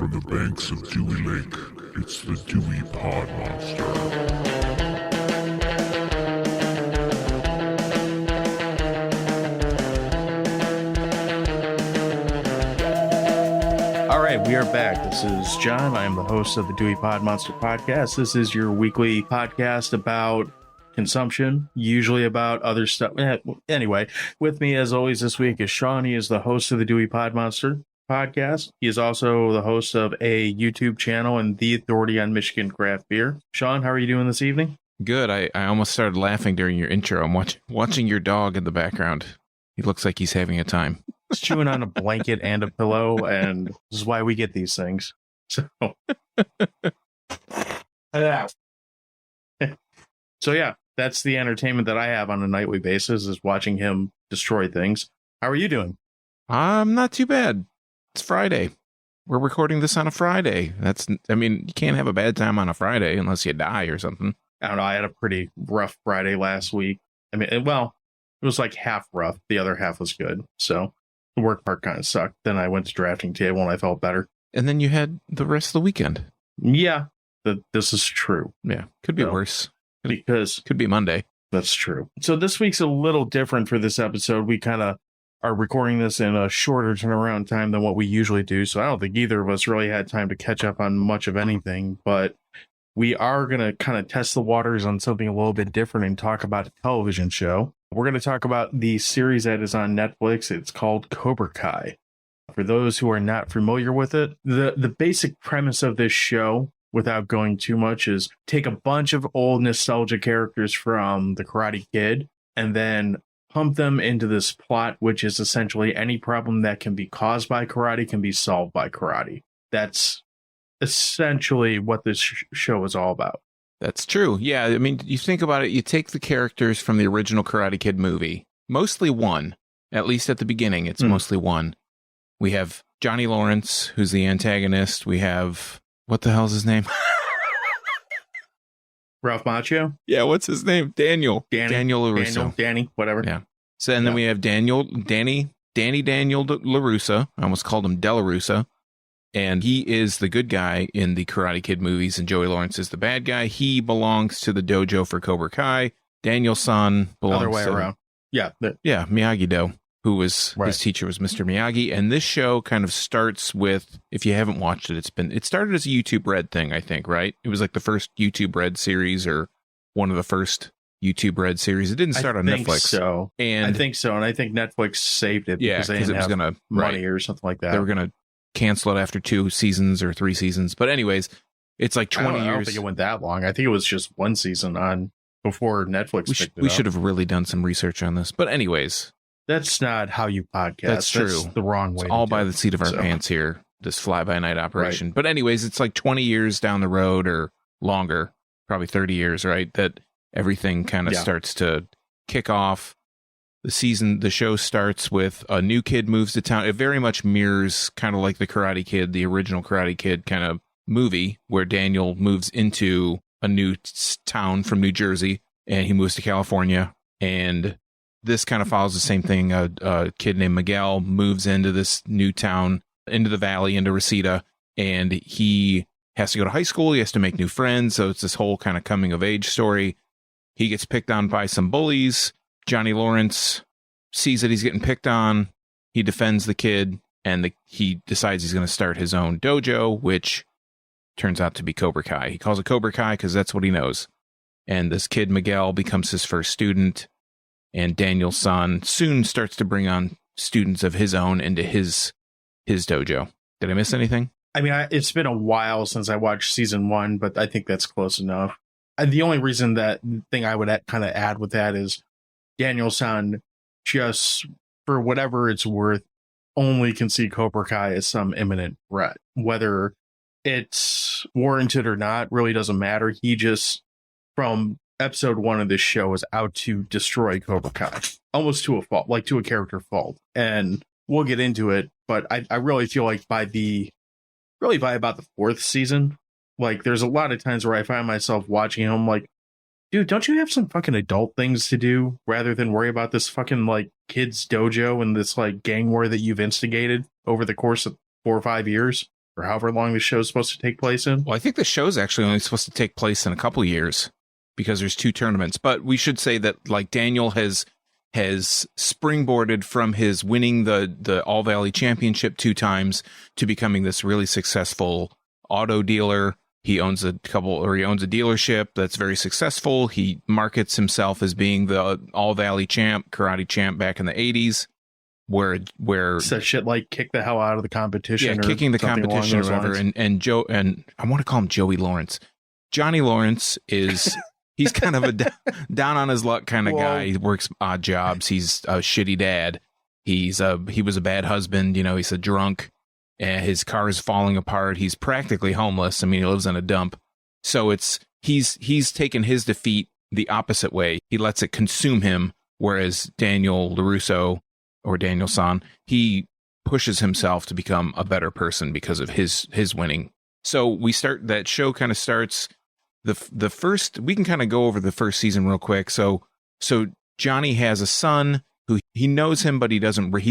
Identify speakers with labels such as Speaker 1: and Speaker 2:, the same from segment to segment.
Speaker 1: From the banks of Dewey Lake, it's the Dewey Pod Monster.
Speaker 2: All right, we are back. This is John. I am the host of the Dewey Pod Monster podcast. This is your weekly podcast about consumption, usually about other stuff. Anyway, with me as always this week is Sean. He is the host of the Dewey Pod Monster podcast. He is also the host of a YouTube channel and the authority on Michigan craft beer. Sean, how are you doing this evening?
Speaker 3: Good. I almost started laughing during your intro. I'm watching your dog in the background. He looks like he's having a time.
Speaker 2: He's chewing on a blanket and a pillow, and this is why we get these things. So, yeah, that's the entertainment that I have on a nightly basis, is watching him destroy things. How are you doing?
Speaker 3: I'm not too bad. It's Friday. We're recording this on a Friday. You can't have a bad time on a Friday unless you die or something.
Speaker 2: I don't know. I had a pretty rough Friday last week. It was like half rough. The other half was good. So the work part kind of sucked. Then I went to drafting table and I felt better.
Speaker 3: And then you had the rest of the weekend.
Speaker 2: Yeah, this is true.
Speaker 3: Yeah, could be worse.
Speaker 2: Could
Speaker 3: be Monday.
Speaker 2: That's true. So this week's a little different for this episode. We kind of are recording this in a shorter turnaround time than what we usually do. So I don't think either of us really had time to catch up on much of anything. But we are going to kind of test the waters on something a little bit different and talk about a television show. We're going to talk about the series that is on Netflix. It's called Cobra Kai. For those who are not familiar with it, the basic premise of this show, without going too much, is take a bunch of old nostalgia characters from The Karate Kid and then pump them into this plot, which is essentially any problem that can be caused by karate can be solved by karate. That's essentially what this show is all about.
Speaker 3: That's true. Yeah, you think about it, you take the characters from the original Karate Kid movie, mostly one, at least at the beginning, it's mostly one. We have Johnny Lawrence, who's the antagonist. We have, what the hell's his name?
Speaker 2: Ralph Macchio?
Speaker 3: Yeah, what's his name? Daniel Larusso.
Speaker 2: Danny, whatever.
Speaker 3: Yeah. So, and then we have Daniel LaRusso. I almost called him DeLaRusso. And he is the good guy in the Karate Kid movies, and Joey Lawrence is the bad guy. He belongs to the dojo for Cobra Kai. Daniel's son belongs
Speaker 2: other way around. Yeah.
Speaker 3: Yeah, Miyagi-Do, who was his teacher was Mr. Miyagi. And this show kind of starts with, if you haven't watched it, it started as a YouTube Red thing, I think, right? It was like the first YouTube Red series or one of the first YouTube Red series. It didn't start on Netflix.
Speaker 2: I think so. And I think Netflix saved it because they didn't have money or something like that.
Speaker 3: They were going to cancel it after 2 seasons or 3 seasons. But anyways, it's like 20 years.
Speaker 2: I don't think it went that long. I think it was just 1 season on before Netflix picked it up.
Speaker 3: We should have really done some research on this. But anyways.
Speaker 2: That's not how you podcast.
Speaker 3: That's true.
Speaker 2: That's the wrong way.
Speaker 3: It's all by the seat of our pants here, this fly-by-night operation. Right. But anyways, it's like 20 years down the road or longer, probably 30 years, right? That everything kind of starts to kick off. The show starts with a new kid moves to town. It very much mirrors kind of like the Karate Kid, the original Karate Kid kind of movie, where Daniel moves into a new town from New Jersey and he moves to California. And this kind of follows the same thing. A kid named Miguel moves into this new town, into the valley, into Reseda, and he has to go to high school. He has to make new friends. So it's this whole kind of coming of age story. He gets picked on by some bullies. Johnny Lawrence sees that he's getting picked on. He defends the kid, and he decides he's going to start his own dojo, which turns out to be Cobra Kai. He calls it Cobra Kai because that's what he knows. And this kid, Miguel, becomes his first student, and Daniel's son soon starts to bring on students of his own into his dojo. Did I miss anything?
Speaker 2: It's been a while since I watched season 1, but I think that's close enough. And the only reason thing I would kind of add with that is Daniel's son, just for whatever it's worth, only can see Cobra Kai as some imminent threat. Whether it's warranted or not really doesn't matter. He just, from episode 1 of this show, is out to destroy Cobra Kai, almost to a fault, like to a character fault. And we'll get into it, but I really feel like by about the 4th season, like there's a lot of times where I find myself watching him like, dude, don't you have some fucking adult things to do rather than worry about this fucking like kids dojo and this like gang war that you've instigated over the course of 4 or 5 years? or however long the show's supposed to take place in.
Speaker 3: Well, I think the show's actually only supposed to take place in a couple years because there's 2 tournaments. But we should say that like Daniel has springboarded from his winning the All Valley Championship 2 times to becoming this really successful auto dealer. He owns a dealership that's very successful. He markets himself as being the All Valley champ, karate champ back in the 80s, where
Speaker 2: says shit like kick the hell out of the competition.
Speaker 3: Yeah, kicking the competition or whatever. And Joe, and I want to call him Joey Lawrence. Johnny Lawrence is he's kind of a down on his luck kind of guy. He works odd jobs. He's a shitty dad. He was a bad husband. He's a drunk. And his car is falling apart. He's practically homeless. I mean, he lives in a dump. So he's taken his defeat the opposite way. He lets it consume him, whereas Daniel Larusso, or Daniel-san, he pushes himself to become a better person because of his winning. So that show kind of starts the first, we can kind of go over the first season real quick. So Johnny has a son who he knows him, but he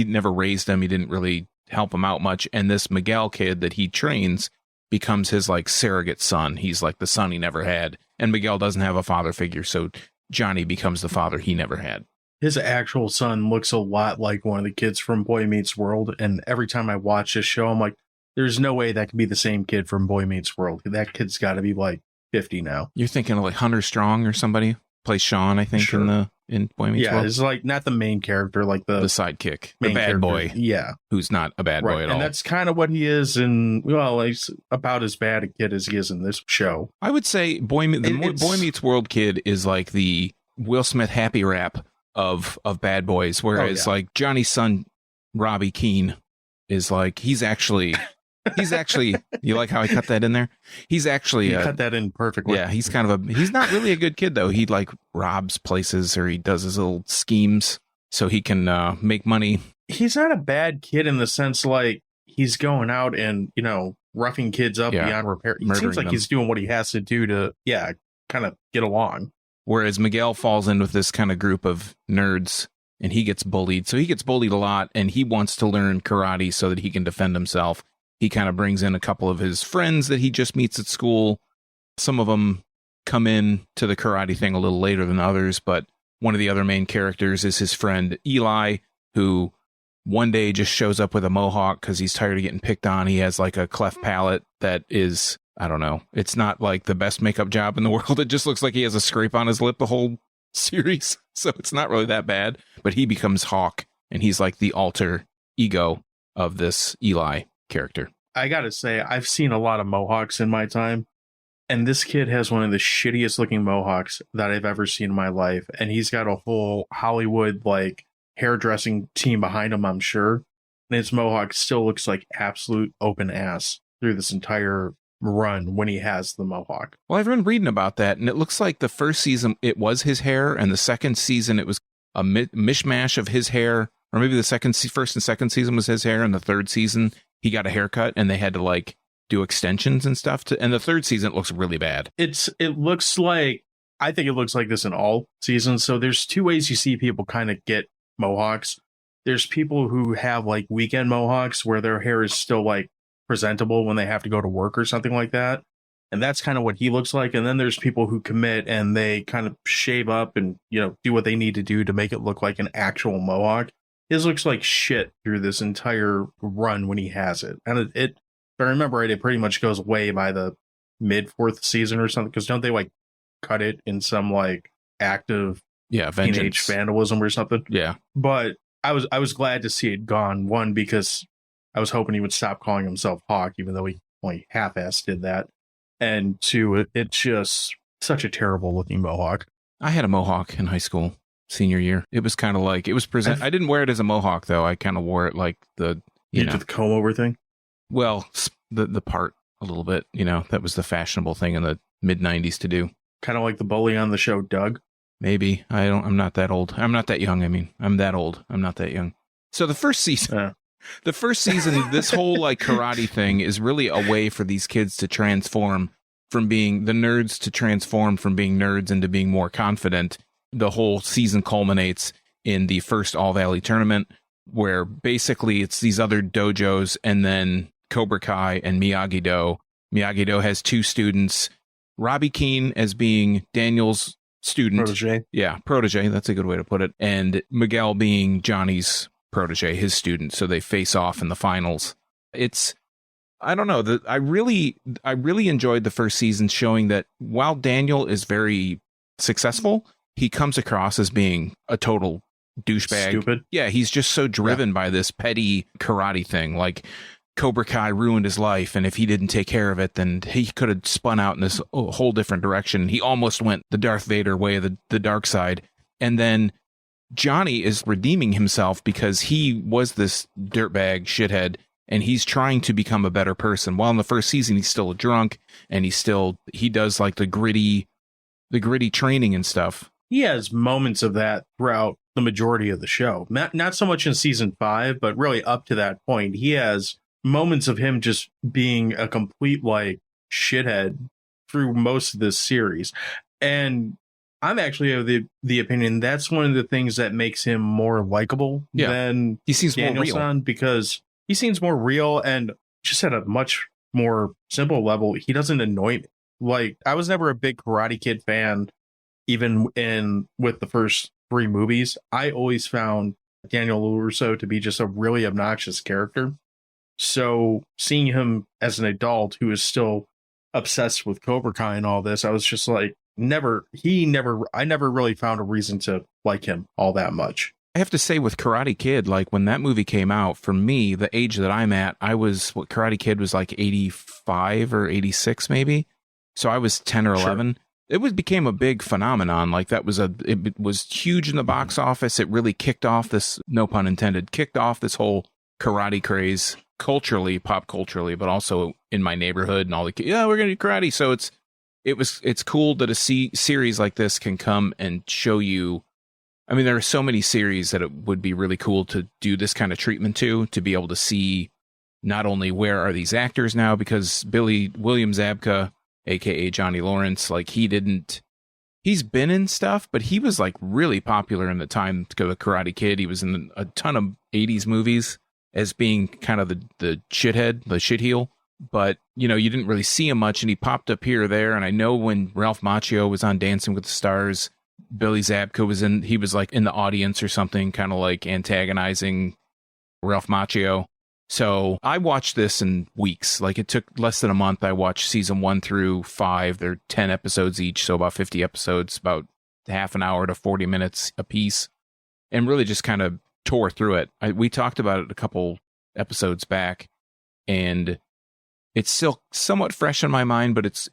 Speaker 3: never raised him. He didn't really help him out much. And this Miguel kid that he trains becomes his like surrogate son. He's like the son he never had. And Miguel doesn't have a father figure. So Johnny becomes the father he never had.
Speaker 2: His actual son looks a lot like one of the kids from Boy Meets World. And every time I watch this show, I'm like, there's no way that could be the same kid from Boy Meets World. That kid's got to be like 50 now.
Speaker 3: You're thinking of like Hunter Strong or somebody? Plays Sean, I think,
Speaker 2: Sure.
Speaker 3: in Boy Meets World.
Speaker 2: Yeah, it's like not the main character, like the
Speaker 3: sidekick, the bad
Speaker 2: character.
Speaker 3: boy.
Speaker 2: Yeah.
Speaker 3: Who's not a bad boy at all.
Speaker 2: And that's kind of what he is he's about as bad a kid as he is in this show.
Speaker 3: I would say Boy Meets World kid is like the Will Smith happy rap of bad boys, whereas like Johnny's son, Robbie Keane, is like, he's actually, you like how I cut that in there? He's actually
Speaker 2: cut that in perfectly.
Speaker 3: Yeah, he's he's not really a good kid though. He like robs places or he does his little schemes so he can make money.
Speaker 2: He's not a bad kid in the sense like he's going out and, roughing kids up beyond repair. It seems like he's doing what he has to do to, kind of get along.
Speaker 3: Whereas Miguel falls in with this kind of group of nerds and he gets bullied. So he gets bullied a lot and he wants to learn karate so that he can defend himself. He kind of brings in a couple of his friends that he just meets at school. Some of them come in to the karate thing a little later than others, but one of the other main characters is his friend Eli, who one day just shows up with a mohawk because he's tired of getting picked on. He has like a cleft palate that is, I don't know, it's not like the best makeup job in the world. It just looks like he has a scrape on his lip the whole series. So it's not really that bad, but he becomes Hawk and he's like the alter ego of this Eli character.
Speaker 2: I gotta say, I've seen a lot of mohawks in my time, and this kid has one of the shittiest looking mohawks that I've ever seen in my life, and he's got a whole Hollywood like hairdressing team behind him, I'm sure, and his mohawk still looks like absolute open ass through this entire run when he has the mohawk.
Speaker 3: Well, I've been reading about that, and it looks like the first season it was his hair, and the second season it was a mishmash of his hair, or maybe the first and second season was his hair, and the third season he got a haircut and they had to like do extensions and stuff and the third season it looks really bad. I think it looks like this in all seasons. So there's 2 ways you see people kind of get mohawks. There's people who have like weekend mohawks where their hair is still like presentable when they have to go to work or something like that. And that's kind of what he looks like. And then there's people who commit and they kind of shave up and, do what they need to do to make it look like an actual mohawk. His looks like shit through this entire run when he has it. And if I remember right, it pretty much goes away by the mid-4th season or something. Because don't they like cut it in some like active teenage vandalism or something? Yeah.
Speaker 2: But I was glad to see it gone. One, because I was hoping he would stop calling himself Hawk, even though he only half-assed did that. And 2, it's just such a terrible looking mohawk.
Speaker 3: I had a mohawk in high school. Senior year, it was kind of like it was I didn't wear it as a mohawk though. I kind of wore it like the
Speaker 2: the comb over thing.
Speaker 3: Well, the part a little bit. That was the fashionable thing in the mid '90s to do.
Speaker 2: Kind of like the bully on the show, Doug.
Speaker 3: Maybe I'm not that old. I'm not that young. I mean, I'm that old. I'm not that young. So the first season, this whole like karate thing is really a way for these kids to transform from being the nerds to transform from being nerds into being more confident. The whole season culminates in the first All Valley tournament where basically it's these other dojos and then Cobra Kai and Miyagi-Do. Miyagi-Do has 2 students, Robbie Keane as being Daniel's student.
Speaker 2: Protege.
Speaker 3: Yeah, protege. That's a good way to put it. And Miguel being Johnny's protege, his student. So they face off in the finals. I don't know. I really enjoyed the first season, showing that while Daniel is very successful, he comes across as being a total douchebag.
Speaker 2: Stupid.
Speaker 3: Yeah, he's just so driven by this petty karate thing. Like, Cobra Kai ruined his life, and if he didn't take care of it, then he could have spun out in this whole different direction. He almost went the Darth Vader way of the dark side. And then Johnny is redeeming himself because he was this dirtbag shithead, and he's trying to become a better person. While in the first season, he's still a drunk, and he does like the gritty training and stuff.
Speaker 2: He has moments of that throughout the majority of the show. Not so much in season 5, but really up to that point. He has moments of him just being a complete like shithead through most of this series. And I'm actually of the opinion that's one of the things that makes him more likable than
Speaker 3: he seems
Speaker 2: Danielson,
Speaker 3: more real.
Speaker 2: because he seems more real and just at a much more simple level. He doesn't annoy me. Like, I was never a big Karate Kid fan, even with the first 3 movies. I always found Daniel Larusso to be just a really obnoxious character. So seeing him as an adult who is still obsessed with Cobra Kai and all this, I was just like, I never really found a reason to like him all that much.
Speaker 3: I have to say, with Karate Kid, like when that movie came out, for me, the age that I'm at, Karate Kid was like 85 or 86 maybe. So I was 10 or 11. Sure. It became a big phenomenon. Like it was huge in the box office. It really kicked off this, no pun intended, this whole karate craze culturally, pop culturally, but also in my neighborhood and all the kids. Yeah, we're going to do karate. So it's cool that a series like this can come and show you. I mean, there are so many series that it would be really cool to do this kind of treatment to be able to see not only where are these actors now, because William Zabka, aka Johnny Lawrence, like he's been in stuff, but he was like really popular in the time of the Karate Kid. He was in a ton of 80s movies as being kind of the shithead, the shitheel. But, you didn't really see him much, and he popped up here or there. And I know when Ralph Macchio was on Dancing with the Stars, Billy Zabka he was like in the audience or something, kind of like antagonizing Ralph Macchio. So I watched this in weeks. Like, it took less than a month. I watched season 1 through 5. They're 10 episodes each, so about 50 episodes, about half an hour to 40 minutes a piece, and really just kind of tore through it. We talked about it a couple episodes back, and it's still somewhat fresh in my mind, but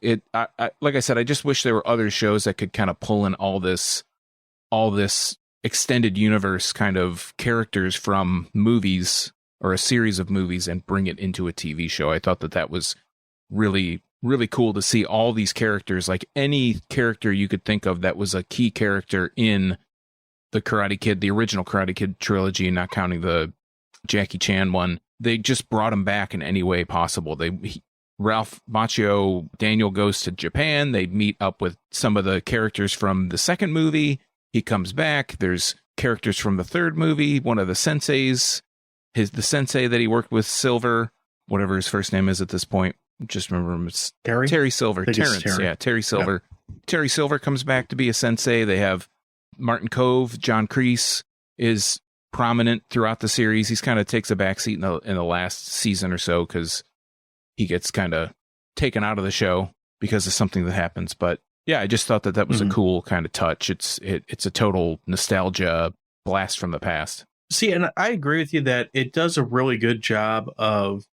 Speaker 3: like I said, I just wish there were other shows that could kind of pull in all this extended universe kind of characters from movies or a series of movies and bring it into a TV show. I thought that was really, really cool to see all these characters, like any character you could think of that was a key character in the Karate Kid, the original Karate Kid trilogy, not counting the Jackie Chan one. They just brought him back in any way possible. Ralph Macchio, Daniel goes to Japan. They meet up with some of the characters from the second movie. He comes back. There's characters from the third movie. One of the senseis, the sensei that he worked with, Silver, whatever his first name is at this point. Just remember him. It's Terry Silver. Terrence. Yeah, Terry Silver. Yeah. Terry Silver comes back to be a sensei. They have Martin Kove. John Kreese is prominent throughout the series. He's kind of takes a backseat in the last season or so because he gets kind of taken out of the show because of something that happens. But yeah, I just thought that was a cool kind of touch. It's a total nostalgia blast from the past.
Speaker 2: See, and I agree with you that it does a really good job of,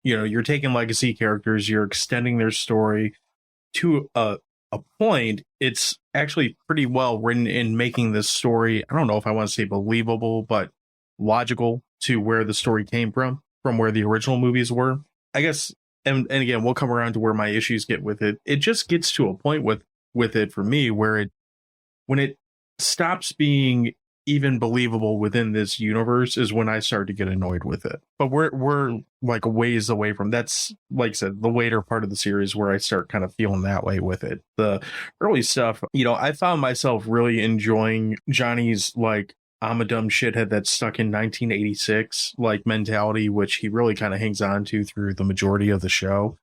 Speaker 2: you're taking legacy characters, you're extending their story to a point. It's actually pretty well written in making this story, I don't know if I want to say believable, but logical to where the story came from where the original movies were. I guess, and again, we'll come around to where my issues get with it. It just gets to a point with it for me where when it stops being even believable within this universe is when I start to get annoyed with it. But we're like a ways away from that's, like I said, the later part of the series where I start kind of feeling that way with it. The early stuff, I found myself really enjoying Johnny's like I'm a dumb shithead that's stuck in 1986 like mentality, which he really kind of hangs on to through the majority of the show.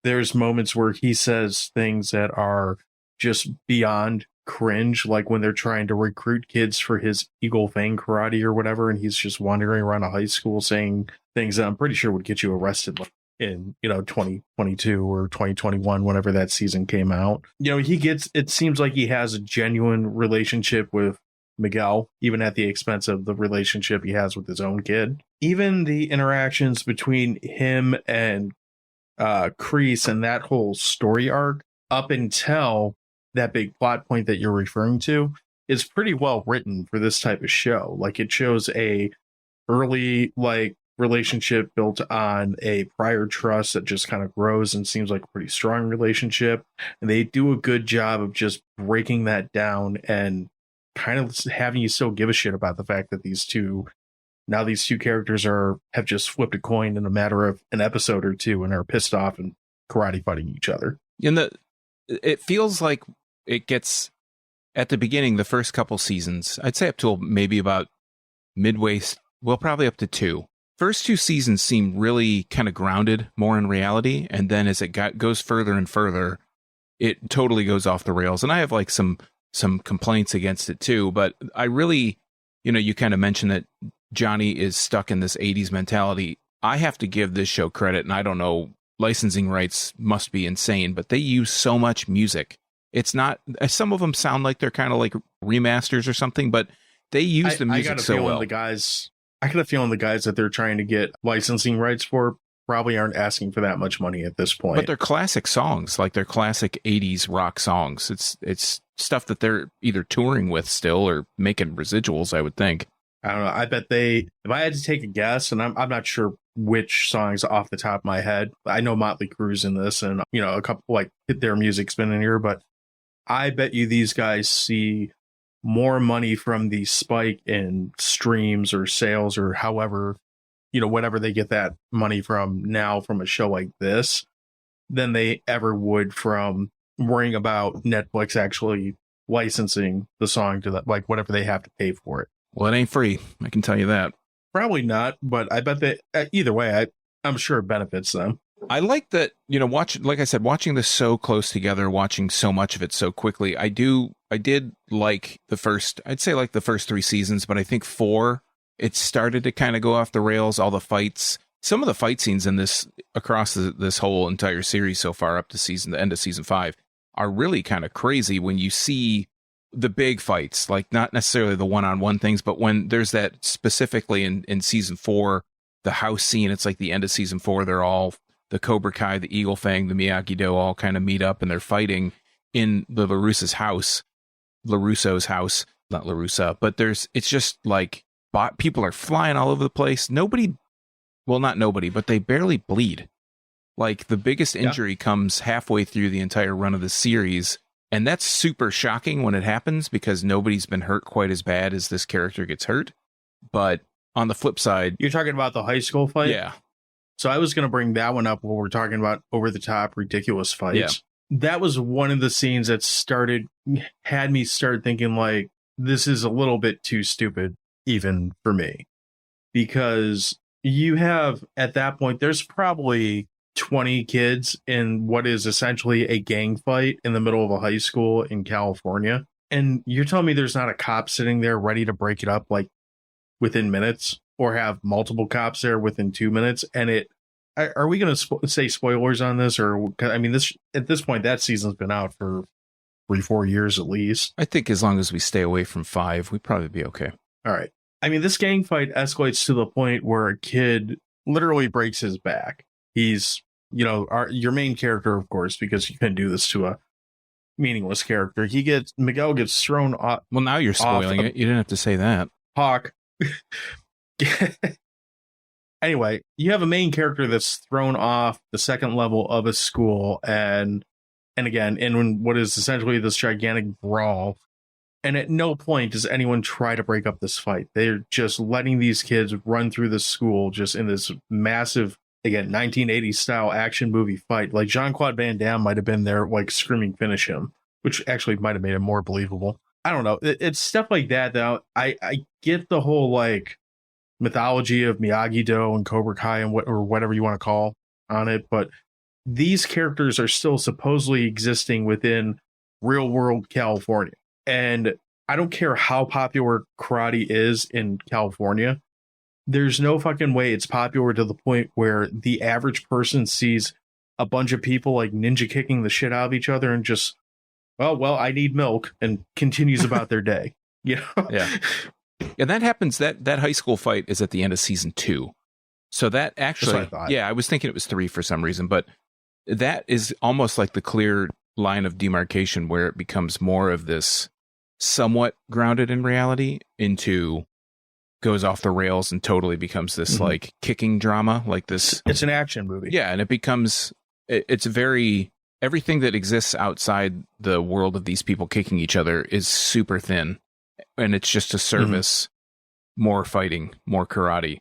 Speaker 2: There's moments where he says things that are just beyond cringe, like when they're trying to recruit kids for his Eagle Fang karate or whatever, and he's just wandering around a high school saying things that I'm pretty sure would get you arrested in 2022 or 2021, whenever that season came out. It seems like he has a genuine relationship with Miguel, even at the expense of the relationship he has with his own kid. Even the interactions between him and Kreese and that whole story arc up until that big plot point that you're referring to is pretty well written for this type of show. Like, it shows a early relationship built on a prior trust that just kind of grows and seems like a pretty strong relationship. And they do a good job of just breaking that down and kind of having you still give a shit about the fact that these two characters have just flipped a coin in a matter of an episode or two and are pissed off and karate fighting each other.
Speaker 3: And it feels like it gets, at the beginning, the first couple seasons, I'd say up to maybe about midway, well, probably up to 2. First 2 seasons seem really kind of grounded more in reality. And then as it goes further and further, it totally goes off the rails. And I have like some complaints against it too, but I really, you kind of mentioned that Johnny is stuck in this 80s mentality. I have to give this show credit, and I don't know, licensing rights must be insane, but they use so much music. It's not, some of them sound like they're kind of like remasters or something, but they use the music so well.
Speaker 2: I got a feeling the guys that they're trying to get licensing rights for probably aren't asking for that much money at this point.
Speaker 3: But they're classic songs, like they're classic 80s rock songs. It's stuff that they're either touring with still or making residuals, I would think.
Speaker 2: I don't know. I bet if I had to take a guess, and I'm not sure which songs off the top of my head. I know Motley Crue's in this, and a couple their music's been in here, but I bet you these guys see more money from the spike in streams or sales or however, whatever they get that money from now from a show like this than they ever would from worrying about Netflix actually licensing the song to that, whatever they have to pay for it.
Speaker 3: Well, it ain't free. I can tell you that.
Speaker 2: Probably not, but I bet that either way, I'm sure it benefits them.
Speaker 3: I like that, like I said, watching this so close together, watching so much of it so quickly. I did like the first 3 seasons, but I think 4, it started to kind of go off the rails. All the fights, some of the fight scenes in this across this whole entire series so far up to the end of season 5 are really kind of crazy when you see the big fights, like not necessarily the one-on-one things, but when there's that specifically in season 4, the house scene, it's like the end of season 4, they're all the Cobra Kai, the Eagle Fang, the Miyagi-Do all kind of meet up and they're fighting in the Larusso's house, not Larussa, but it's just like people are flying all over the place. Not nobody, but they barely bleed. Like the biggest injury comes halfway through the entire run of the series. And that's super shocking when it happens because nobody's been hurt quite as bad as this character gets hurt. But on the flip side,
Speaker 2: you're talking about the high school fight?
Speaker 3: Yeah.
Speaker 2: So I was going to bring that one up when we're talking about over the top, ridiculous fights. Yeah. That was one of the scenes that had me start thinking like, this is a little bit too stupid, even for me. Because you have, at that point, there's probably 20 kids in what is essentially a gang fight in the middle of a high school in California. And you're telling me there's not a cop sitting there ready to break it up like within minutes? Or have multiple cops there within 2 minutes, and are we going to say spoilers on this? Or I mean, at this point, that season's been out for 3-4 years at least.
Speaker 3: I think as long as we stay away from 5, we'd probably be okay.
Speaker 2: All right. I mean, this gang fight escalates to the point where a kid literally breaks his back. He's, your main character, of course, because you couldn't do this to a meaningless character. Miguel gets thrown off.
Speaker 3: Well, now you're spoiling it. You didn't have to say that.
Speaker 2: Hawk. Anyway, you have a main character that's thrown off the second level of a school and again in what is essentially this gigantic brawl, and at no point does anyone try to break up this fight. They're just letting these kids run through the school just in this massive, again, 1980s style action movie fight. Like Jean-Claude Van Damme might have been there like screaming finish him, which actually might have made it more believable. I don't know. It's stuff like that. Though I get the whole like mythology of Miyagi-Do and Cobra Kai and whatever you want to call on it, but these characters are still supposedly existing within real world California. And I don't care how popular karate is in California. There's no fucking way it's popular to the point where the average person sees a bunch of people like ninja kicking the shit out of each other and just, well, I need milk, and continues about their day. You know?
Speaker 3: Yeah. And that happens, that high school fight is at the end of season 2. So that actually, I was thinking it was 3 for some reason, but that is almost like the clear line of demarcation where it becomes more of this somewhat grounded in reality into goes off the rails and totally becomes this like kicking drama, like this.
Speaker 2: It's an action movie.
Speaker 3: Yeah. And it becomes, it's very, everything that exists outside the world of these people kicking each other is super thin. And it's just to service more fighting, more karate.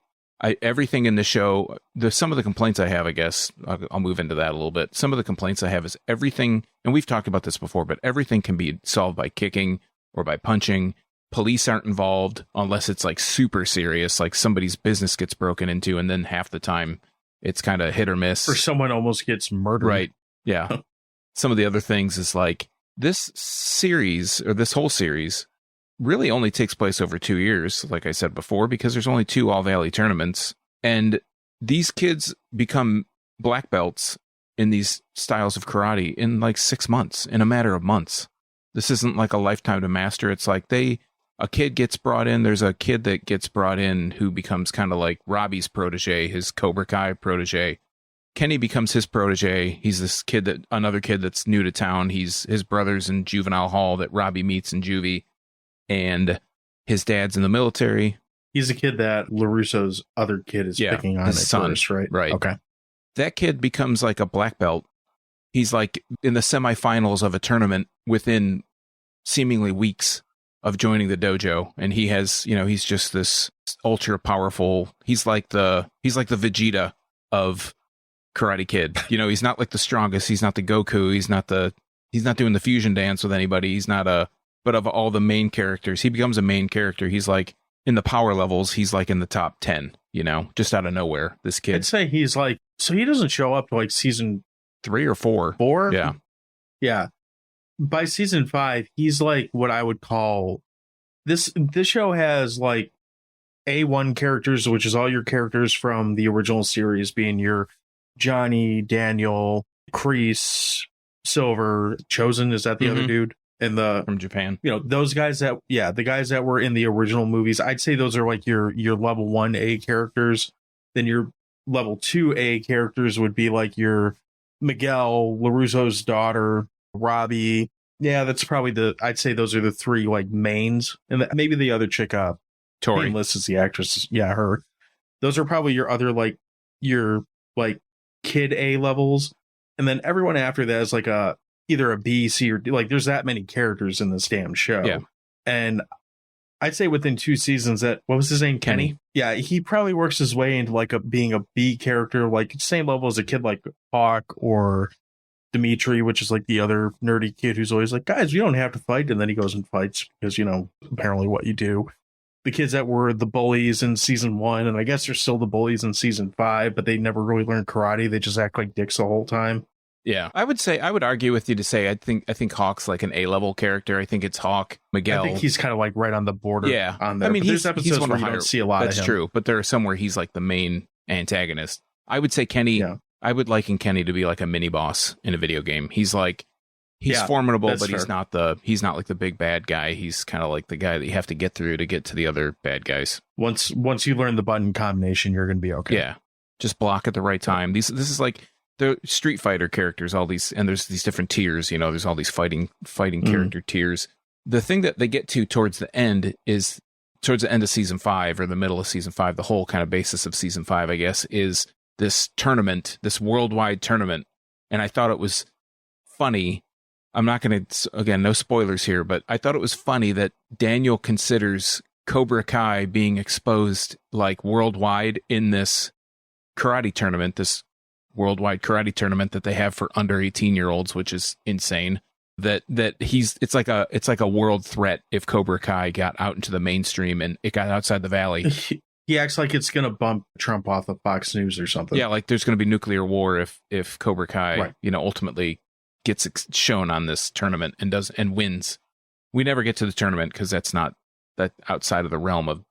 Speaker 3: Everything in the show, some of the complaints I have, I guess, I'll move into that a little bit. Some of the complaints I have is everything, and we've talked about this before, but everything can be solved by kicking or by punching. Police aren't involved unless it's like super serious, like somebody's business gets broken into, and then half the time it's kind of hit or miss.
Speaker 2: Or someone almost gets murdered.
Speaker 3: Right. Yeah. Some of the other things is like this series, or this whole series, really only takes place over 2 years, like I said before, because there's only 2 All Valley tournaments. And these kids become black belts in these styles of karate in like 6 months, in a matter of months. This isn't like a lifetime to master. It's like a kid gets brought in. There's a kid that gets brought in who becomes kind of like Robbie's protege, his Cobra Kai protege. Kenny becomes his protege. He's this kid another kid that's new to town. He's his brother's in juvenile hall that Robbie meets in juvie. And his dad's in the military.
Speaker 2: He's a kid that Larusso's other kid is picking on.
Speaker 3: His son,
Speaker 2: first, right?
Speaker 3: Right.
Speaker 2: Okay.
Speaker 3: That kid becomes like a black belt. He's like in the semifinals of a tournament within seemingly weeks of joining the dojo. And he has, he's just this ultra powerful. He's like the Vegeta of Karate Kid. He's not like the strongest. He's not the Goku. He's not doing the fusion dance with anybody. He's not but of all the main characters, he becomes a main character. He's like in the power levels, he's like in the top 10, just out of nowhere. This kid.
Speaker 2: I'd say he's like, so he doesn't show up to like season
Speaker 3: 3 or 4.
Speaker 2: 4?
Speaker 3: Yeah.
Speaker 2: Yeah. By season 5, he's like what I would call this show has like A1 characters, which is all your characters from the original series, being your Johnny, Daniel, Kreese, Silver, Chosen. Is that the other dude?
Speaker 3: From Japan,
Speaker 2: those guys the guys that were in the original movies, I'd say those are like your level 1A characters. Then your level 2A characters would be like your Miguel, Larusso's daughter, Robbie. Yeah, that's probably I'd say those are the 3 like mains, and maybe the other chick,
Speaker 3: Tori.
Speaker 2: Nameless is the actress. Yeah, her. Those are probably your other your kid A levels, and then everyone after that is like either a B, C, or D. Like there's that many characters in this damn show.
Speaker 3: Yeah.
Speaker 2: And I'd say within 2 seasons what was his name? Kenny? Yeah. He probably works his way into like being a B character, like same level as a kid like Hawk or Dimitri, which is like the other nerdy kid who's always like, guys, you don't have to fight. And then he goes and fights because, apparently what you do. The kids that were the bullies in season 1, and I guess they're still the bullies in season 5, but they never really learned karate. They just act like dicks the whole time.
Speaker 3: Yeah, I would argue with you to say I think Hawk's like an A-level character. I think it's Hawk, Miguel.
Speaker 2: I think he's kind of like right on the border.
Speaker 3: Yeah,
Speaker 2: on there.
Speaker 3: I mean,
Speaker 2: there's episodes where you don't see a lot of him.
Speaker 3: That's true, but there are some where he's like the main antagonist. I would say Kenny. Yeah. I would liken Kenny to be like a mini boss in a video game. He's formidable, but fair. He's not like the big bad guy. He's kind of like the guy that you have to get through to get to the other bad guys.
Speaker 2: Once you learn the button combination, you're going to be okay.
Speaker 3: Yeah, just block at the right time. This is like the Street Fighter characters, all these, and there's these different tiers, there's all these fighting character tiers. The thing that they get to towards the end of season 5 or the middle of season 5, the whole kind of basis of season 5, I guess, is this tournament, this worldwide tournament. And I thought it was funny. I'm not going to, again, no spoilers here, but I thought it was funny that Daniel considers Cobra Kai being exposed like worldwide in this karate tournament, this worldwide karate tournament that they have for under 18-year-olds, which is insane. that it's like a world threat if Cobra Kai got out into the mainstream and it got outside the valley.
Speaker 2: He acts like it's going to bump Trump off of Fox News or something.
Speaker 3: Yeah, like there's going to be nuclear war if Cobra Kai,
Speaker 2: right,
Speaker 3: ultimately gets shown on this tournament and wins. We never get to the tournament because that's outside of the realm of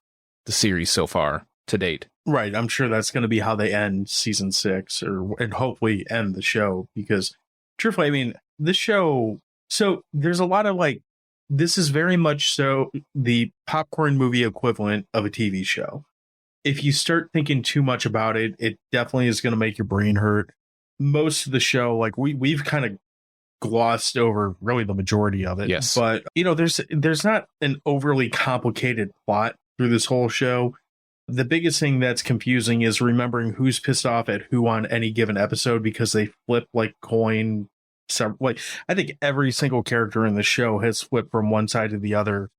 Speaker 3: the series so far to date.
Speaker 2: Right. I'm sure that's going to be how they end season 6 and hopefully end the show, because truthfully, I mean, this show, so there's a lot of this is very much so the popcorn movie equivalent of a TV show. If you start thinking too much about it, it definitely is going to make your brain hurt. Most of the show, we've kind of glossed over really the majority of it.
Speaker 3: Yes.
Speaker 2: But, there's not an overly complicated plot through this whole show. The biggest thing that's confusing is remembering who's pissed off at who on any given episode, because they flip coin. I think every single character in the show has flipped from one side to the other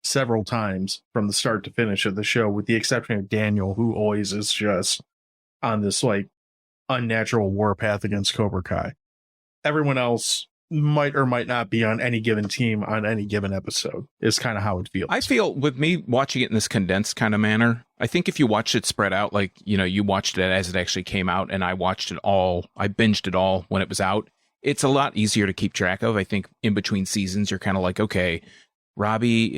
Speaker 2: several times from the start to finish of the show, with the exception of Daniel, who always is just on this unnatural warpath against Cobra Kai. Everyone else might or might not be on any given team on any given episode, is kind of how it feels.
Speaker 3: I feel with me watching it in this condensed kind of manner, I think if you watched it spread out, you watched it as it actually came out, and I watched it all, I binged it all when it was out, it's a lot easier to keep track of. I think in between seasons, you're kind of like, okay, Robbie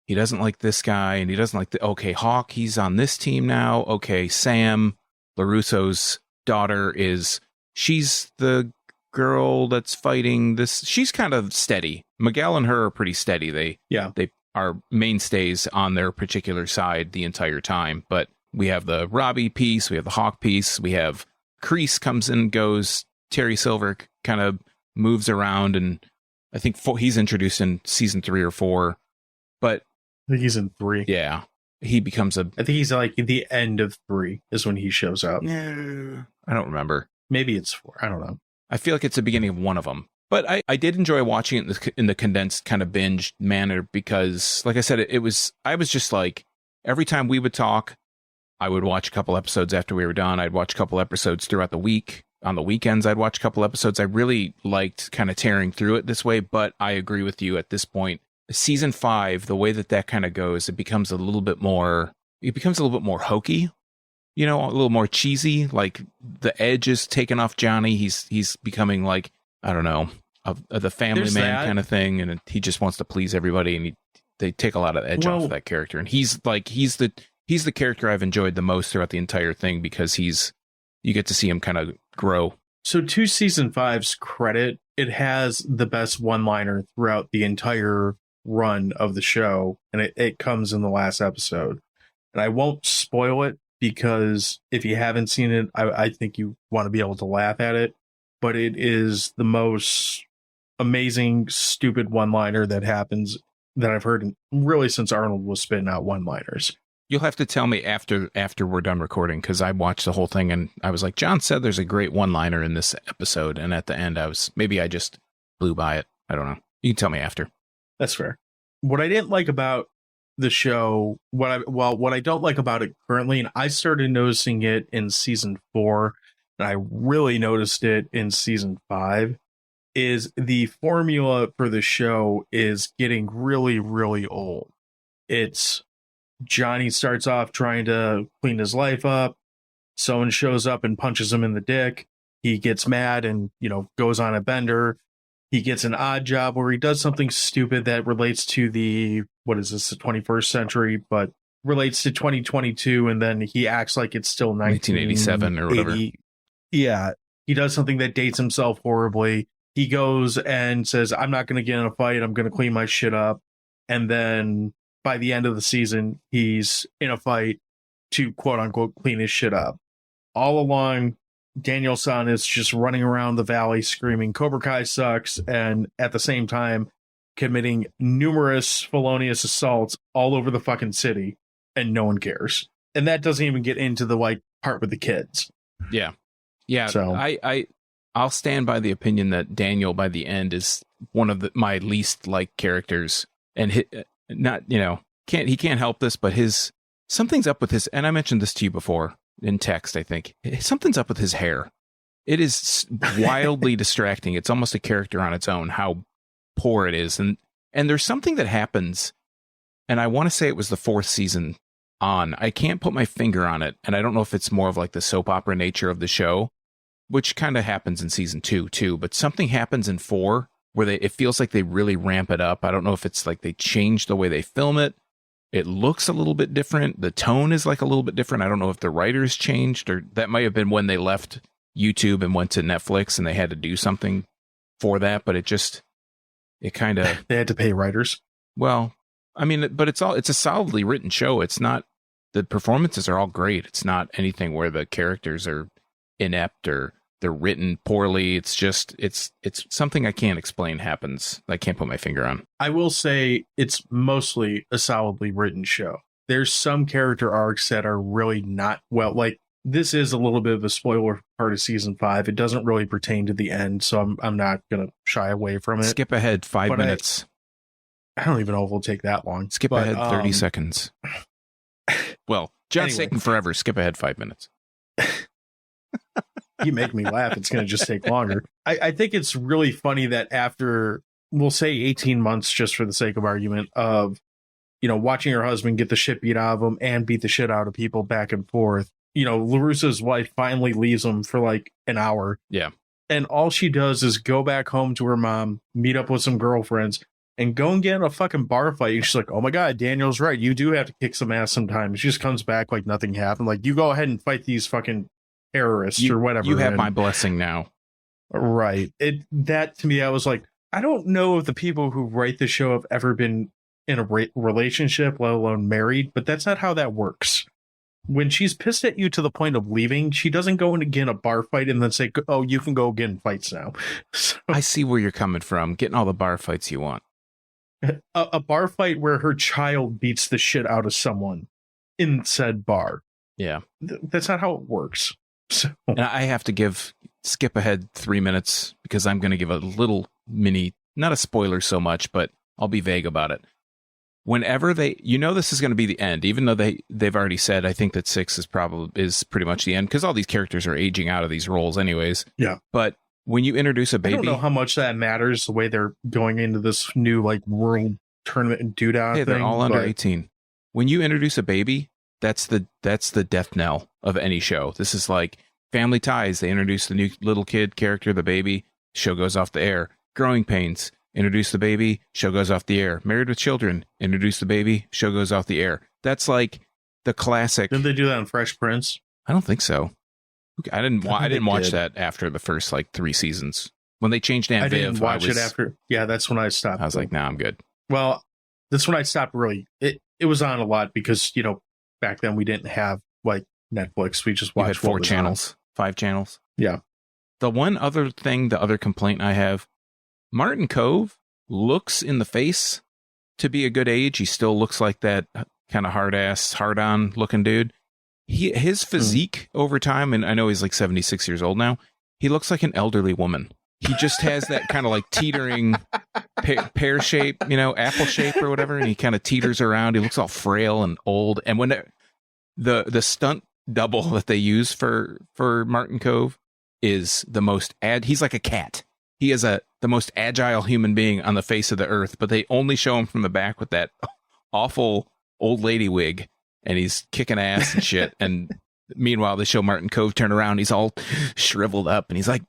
Speaker 3: he doesn't like this guy, and he doesn't like okay, Hawk, he's on this team now. Okay, Sam, Larusso's daughter, she's the girl that's fighting this. She's kind of steady. Miguel and her are pretty steady. They are mainstays on their particular side the entire time. But we have the Robbie piece, we have the Hawk piece, we have Kreese comes and goes. Terry Silver kind of moves around, and I think he's introduced in season 3 or 4. But
Speaker 2: I think he's in 3.
Speaker 3: Yeah, he becomes I
Speaker 2: think he's the end of 3 is when he shows up.
Speaker 3: Yeah, I don't remember.
Speaker 2: Maybe it's 4. I don't know.
Speaker 3: I feel like it's the beginning of one of them. But I did enjoy watching it in the condensed kind of binge manner, because, like I said, I was just every time we would talk, I would watch a couple episodes after we were done. I'd watch a couple episodes throughout the week. On the weekends, I'd watch a couple episodes. I really liked kind of tearing through it this way, but I agree with you at this point. Season 5, the way that kind of goes, it becomes a little bit more hokey, a little more cheesy. Like the edge is taken off Johnny. He's becoming I don't know, the family man kind of thing, and he just wants to please everybody, and they take a lot of edge off of that character. And he's the character I've enjoyed the most throughout the entire thing, because you get to see him kind of grow.
Speaker 2: So to season 5's credit, it has the best one-liner throughout the entire run of the show, and it comes in the last episode. And I won't spoil it, because if you haven't seen it, I think you want to be able to laugh at it. But it is the most amazing, stupid one-liner that happens that I've heard really since Arnold was spitting out one-liners.
Speaker 3: You'll have to tell me after we're done recording, because I watched the whole thing and I was like, John said there's a great one-liner in this episode, and at the end maybe I just blew by it. I don't know. You can tell me after.
Speaker 2: That's fair. What I didn't like about the show, what I don't like about it currently, and I started noticing it in season 4, and I really noticed it in season 5, is the formula for the show is getting really, really old. It's Johnny starts off trying to clean his life up. Someone shows up and punches him in the dick. He gets mad and, goes on a bender. He gets an odd job where he does something stupid that relates to the 21st century, but relates to 2022. And then he acts like it's still
Speaker 3: 1987 or whatever.
Speaker 2: Yeah. He does something that dates himself horribly. He goes and says, I'm not going to get in a fight. I'm going to clean my shit up. And then by the end of the season, he's in a fight to quote unquote clean his shit up. All along, Daniel-san is just running around the valley screaming Cobra Kai sucks, and at the same time committing numerous felonious assaults all over the fucking city, and no one cares. And that doesn't even get into the part with the kids.
Speaker 3: Yeah.
Speaker 2: So
Speaker 3: I'll stand by the opinion that Daniel by the end is one of my least liked characters, and he can't help this, but something's up with his, and I mentioned this to you before in text, I think. Something's up with his hair. It is wildly distracting. It's almost a character on its own, how poor it is. And there's something that happens, and I want to say it was the 4th season on. I can't put my finger on it, and I don't know if it's more of like the soap opera nature of the show, which kind of happens in season 2 too, but something happens in 4 where it feels like they really ramp it up. I don't know if it's like they change the way they film it. It looks a little bit different. The tone is like a little bit different. I don't know if the writers changed, or that might have been when they left YouTube and went to Netflix and they had to do something for that, but it kind of...
Speaker 2: They had to pay writers.
Speaker 3: Well, I mean, but it's a solidly written show. It's not, the performances are all great. It's not anything where the characters are inept or they're written poorly. It's just, it's something I can't explain happens. I can't put my finger on.
Speaker 2: I will say it's mostly a solidly written show. There's some character arcs that are really not well, like this is a little bit of a spoiler part of season 5. It doesn't really pertain to the end, so I'm not going to shy away from it.
Speaker 3: Skip ahead 5 minutes.
Speaker 2: I don't even know if it'll take that long.
Speaker 3: Skip ahead 30 seconds. Well, John's
Speaker 2: anyway.
Speaker 3: taking forever. Skip ahead 5 minutes.
Speaker 2: You make me laugh. It's going to just take longer. I think it's really funny that after, we'll say 18 months, just for the sake of argument, of, watching her husband get the shit beat out of him and beat the shit out of people back and forth, Larusso's wife finally leaves him for like an hour.
Speaker 3: Yeah. And
Speaker 2: all she does is go back home to her mom, meet up with some girlfriends, and go and get in a fucking bar fight. And she's like, oh my God, Daniel's right. You do have to kick some ass sometimes. She just comes back like nothing happened. Like, you go ahead and fight these fucking terrorists or whatever.
Speaker 3: You have my blessing now.
Speaker 2: Right. That to me, I was like, I don't know if the people who write the show have ever been in a relationship, let alone married, but that's not how that works. When she's pissed at you to the point of leaving, she doesn't go in again a bar fight and then say, oh, you can go get in fights now. So,
Speaker 3: I see where you're coming from. Getting all the bar fights you want.
Speaker 2: A bar fight where her child beats the shit out of someone in said bar.
Speaker 3: Yeah.
Speaker 2: That's not how it works. So.
Speaker 3: And I have to skip ahead 3 minutes because I'm going to give a little mini, not a spoiler so much, but I'll be vague about it. Whenever this is going to be the end, even though they've already said, I think that 6 is pretty much the end because all these characters are aging out of these roles anyways.
Speaker 2: Yeah.
Speaker 3: But when you introduce a baby,
Speaker 2: I don't know how much that matters the way they're going into this new like world tournament and doodah thing.
Speaker 3: They're all under 18. When you introduce a baby, that's the death knell of any show. This is like Family Ties. They introduce the new little kid character, the baby, show goes off the air. Growing Pains, introduce the baby, show goes off the air. Married with Children, introduce the baby, show goes off the air. That's like the classic.
Speaker 2: Didn't they do that on Fresh Prince?
Speaker 3: I don't think so. I didn't watch that after the first like 3 seasons. When they changed Aunt Viv,
Speaker 2: I didn't watch it after. Yeah, that's when I stopped.
Speaker 3: I was like, nah, I'm good.
Speaker 2: Well, that's when I stopped really. It was on a lot because, back then we didn't have like Netflix. We just watched.
Speaker 3: You had 4 channels, 5 channels.
Speaker 2: Yeah.
Speaker 3: The other complaint I have, Martin Kove looks in the face to be a good age. He still looks like that kind of hard-on looking dude. His physique over time, and I know he's like 76 years old now, he looks like an elderly woman. He just has that kind of like teetering pear shape, apple shape or whatever, and he kind of teeters around. He looks all frail and old. And when the stunt double that they use for Martin Kove is the most he's like a cat. He is the most agile human being on the face of the earth, but they only show him from the back with that awful old lady wig, and he's kicking ass and shit. And meanwhile, they show Martin Kove turn around. He's all shriveled up, and he's like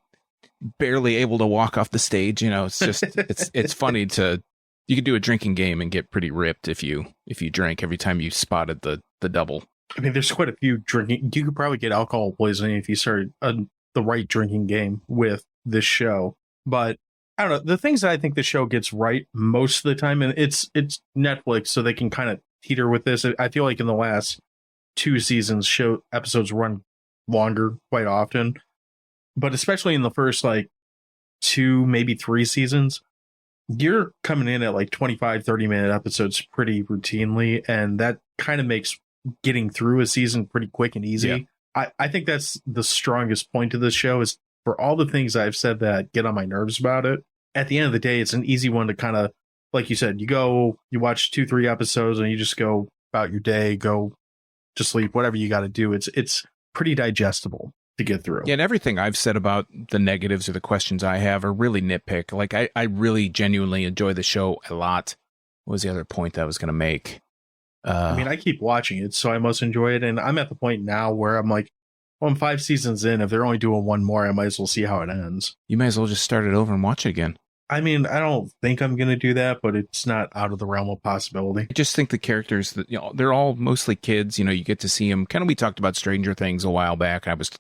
Speaker 3: barely able to walk off the stage. It's just it's funny you could do a drinking game and get pretty ripped if you drank every time you spotted the double.
Speaker 2: I mean, there's quite a few drinking. You could probably get alcohol poisoning if you started the right drinking game with this show. But I don't know, the things that I think the show gets right most of the time, and it's Netflix, so they can kind of teeter with this. I feel like in the last 2 seasons, show episodes run longer quite often, but especially in the first like 2, maybe 3 seasons, you're coming in at like 25-30 minute episodes pretty routinely, and that kind of makes getting through a season pretty quick and easy. Yeah. I think that's the strongest point of this show, is for all the things I've said that get on my nerves about it, at the end of the day, it's an easy one to kind of, like you said, you watch 2-3 episodes and you just go about your day, go to sleep, whatever you got to do. It's pretty digestible to get through.
Speaker 3: Yeah, and everything I've said about the negatives or the questions I have are really nitpick. Like, I really genuinely enjoy the show a lot. What was the other point that I was going to make?
Speaker 2: I mean, I keep watching it, so I must enjoy it. And I'm at the point now where I'm like, well, I'm 5 seasons in. If they're only doing one more, I might as well see how it ends.
Speaker 3: You might as well just start it over and watch it again.
Speaker 2: I mean, I don't think I'm going to do that, but it's not out of the realm of possibility.
Speaker 3: I just think the characters, that they're all mostly kids. You get to see them. Kind of, we talked about Stranger Things a while back. I was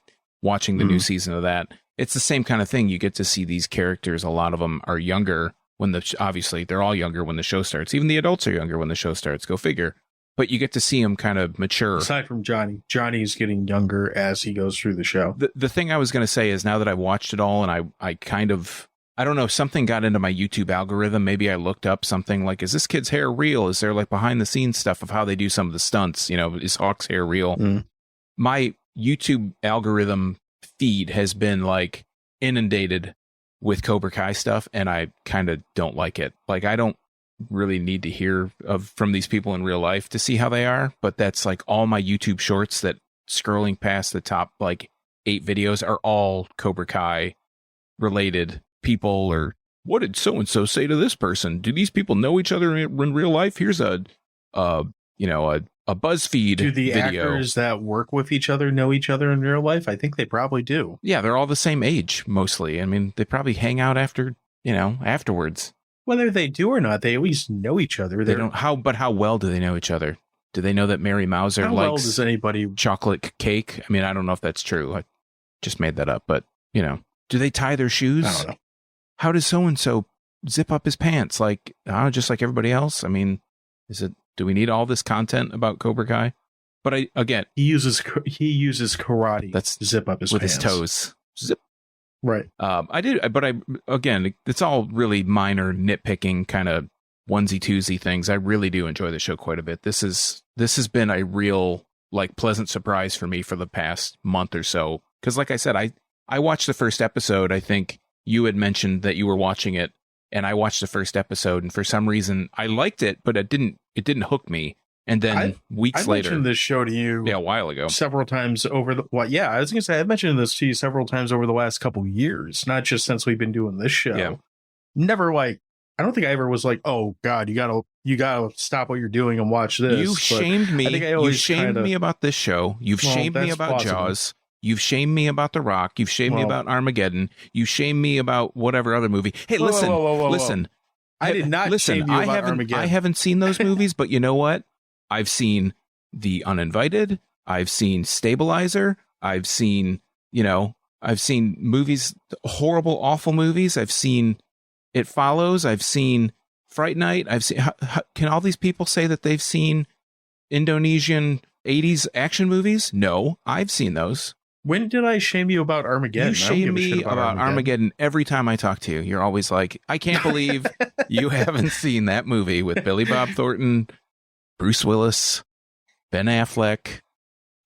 Speaker 3: watching the new season of that. It's the same kind of thing. You get to see these characters. A lot of them are younger when obviously they're all younger when the show starts. Even the adults are younger when the show starts. Go figure. But you get to see them kind of mature.
Speaker 2: Aside from Johnny's getting younger as he goes through the show.
Speaker 3: The thing I was going to say is, now that I've watched it all, and I kind of, I don't know, something got into my YouTube algorithm. Maybe I looked up something like, is this kid's hair real? Is there like behind the scenes stuff of how they do some of the stunts? Is Hawk's hair real? My YouTube algorithm feed has been like inundated with Cobra Kai stuff, and I kind of don't like it. Like, I don't really need to hear from these people in real life to see how they are, but that's like all my YouTube shorts that scrolling past the top like 8 videos are all Cobra Kai related people. Or what did so and so say to this person? Do these people know each other in real life? Here's a BuzzFeed
Speaker 2: do the
Speaker 3: video.
Speaker 2: Actors that work with each other know each other in real life? I think they probably do.
Speaker 3: Yeah, they're all the same age mostly. I mean, they probably hang out afterwards.
Speaker 2: Whether they do or not, they at least know each other.
Speaker 3: They don't. But how well do they know each other? Do they know that Mary Mauser
Speaker 2: how
Speaker 3: likes
Speaker 2: well does anybody
Speaker 3: chocolate cake? I mean, I don't know if that's true. I just made that up. But do they tie their shoes?
Speaker 2: I don't know.
Speaker 3: How does so and so zip up his pants? Like, just like everybody else. I mean, do we need all this content about Cobra Kai? But
Speaker 2: he uses karate.
Speaker 3: That's
Speaker 2: to zip up his
Speaker 3: with
Speaker 2: pants.
Speaker 3: his toes. Zip.
Speaker 2: Right.
Speaker 3: It's all really minor nitpicking kind of onesie twosie things. I really do enjoy the show quite a bit. This has been a real like pleasant surprise for me for the past month or so. Because like I said, I watched the first episode. I think you had mentioned that you were watching it, and I watched the first episode, and for some reason I liked it, but it didn't hook me. And then weeks later, I
Speaker 2: mentioned this show to you
Speaker 3: a while ago
Speaker 2: several times over the I was gonna say I mentioned this to you several times over the last couple years, not just since we've been doing this show.
Speaker 3: Yeah.
Speaker 2: Never I don't think I ever was like, oh God, you gotta stop what you're doing and watch this.
Speaker 3: You shamed me. You shamed me about this show. You've shamed me about Jaws. You've shamed me about The Rock. You've shamed me about Armageddon. You shamed me about whatever other movie. Hey, listen.
Speaker 2: I did not shame you about Armageddon.
Speaker 3: I haven't seen those movies, but you know what? I've seen The Uninvited. I've seen Stabilizer. I've seen movies, horrible, awful movies. I've seen It Follows. I've seen Fright Night. I've seen. Can all these people say that they've seen Indonesian 80s action movies? No, I've seen those.
Speaker 2: When did I shame you about Armageddon?
Speaker 3: You shame me about Armageddon every time I talk to you. You're always like, I can't believe you haven't seen that movie with Billy Bob Thornton, Bruce Willis, Ben Affleck,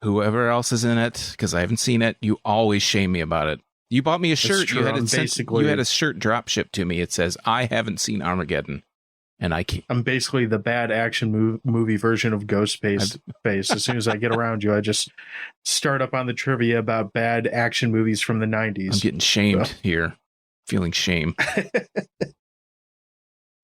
Speaker 3: whoever else is in it, because I haven't seen it. You always shame me about it. You bought me a shirt. You had a shirt drop shipped to me. It says, I haven't seen Armageddon. And I'm
Speaker 2: basically the bad action movie version of Ghostface. As soon as I get around you, I just start up on the trivia about bad action movies from the 90s.
Speaker 3: I'm getting shamed here. Feeling shame.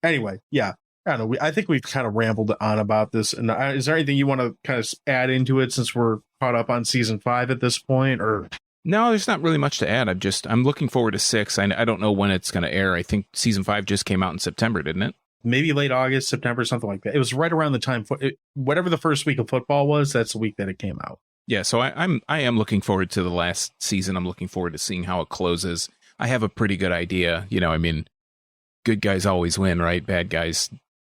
Speaker 2: Anyway, yeah. I don't know. I think we've kind of rambled on about this. And is there anything you want to kind of add into it since we're caught up on season 5 at this point? Or
Speaker 3: no, there's not really much to add. I'm looking forward to 6. I don't know when it's going to air. I think season 5 just came out in September, didn't it?
Speaker 2: Maybe late August, September, something like that. It was right around the time, whatever the first week of football was, that's the week that it came out.
Speaker 3: Yeah, so I am looking forward to the last season. I'm looking forward to seeing how it closes. I have a pretty good idea. I mean, good guys always win, right? Bad guys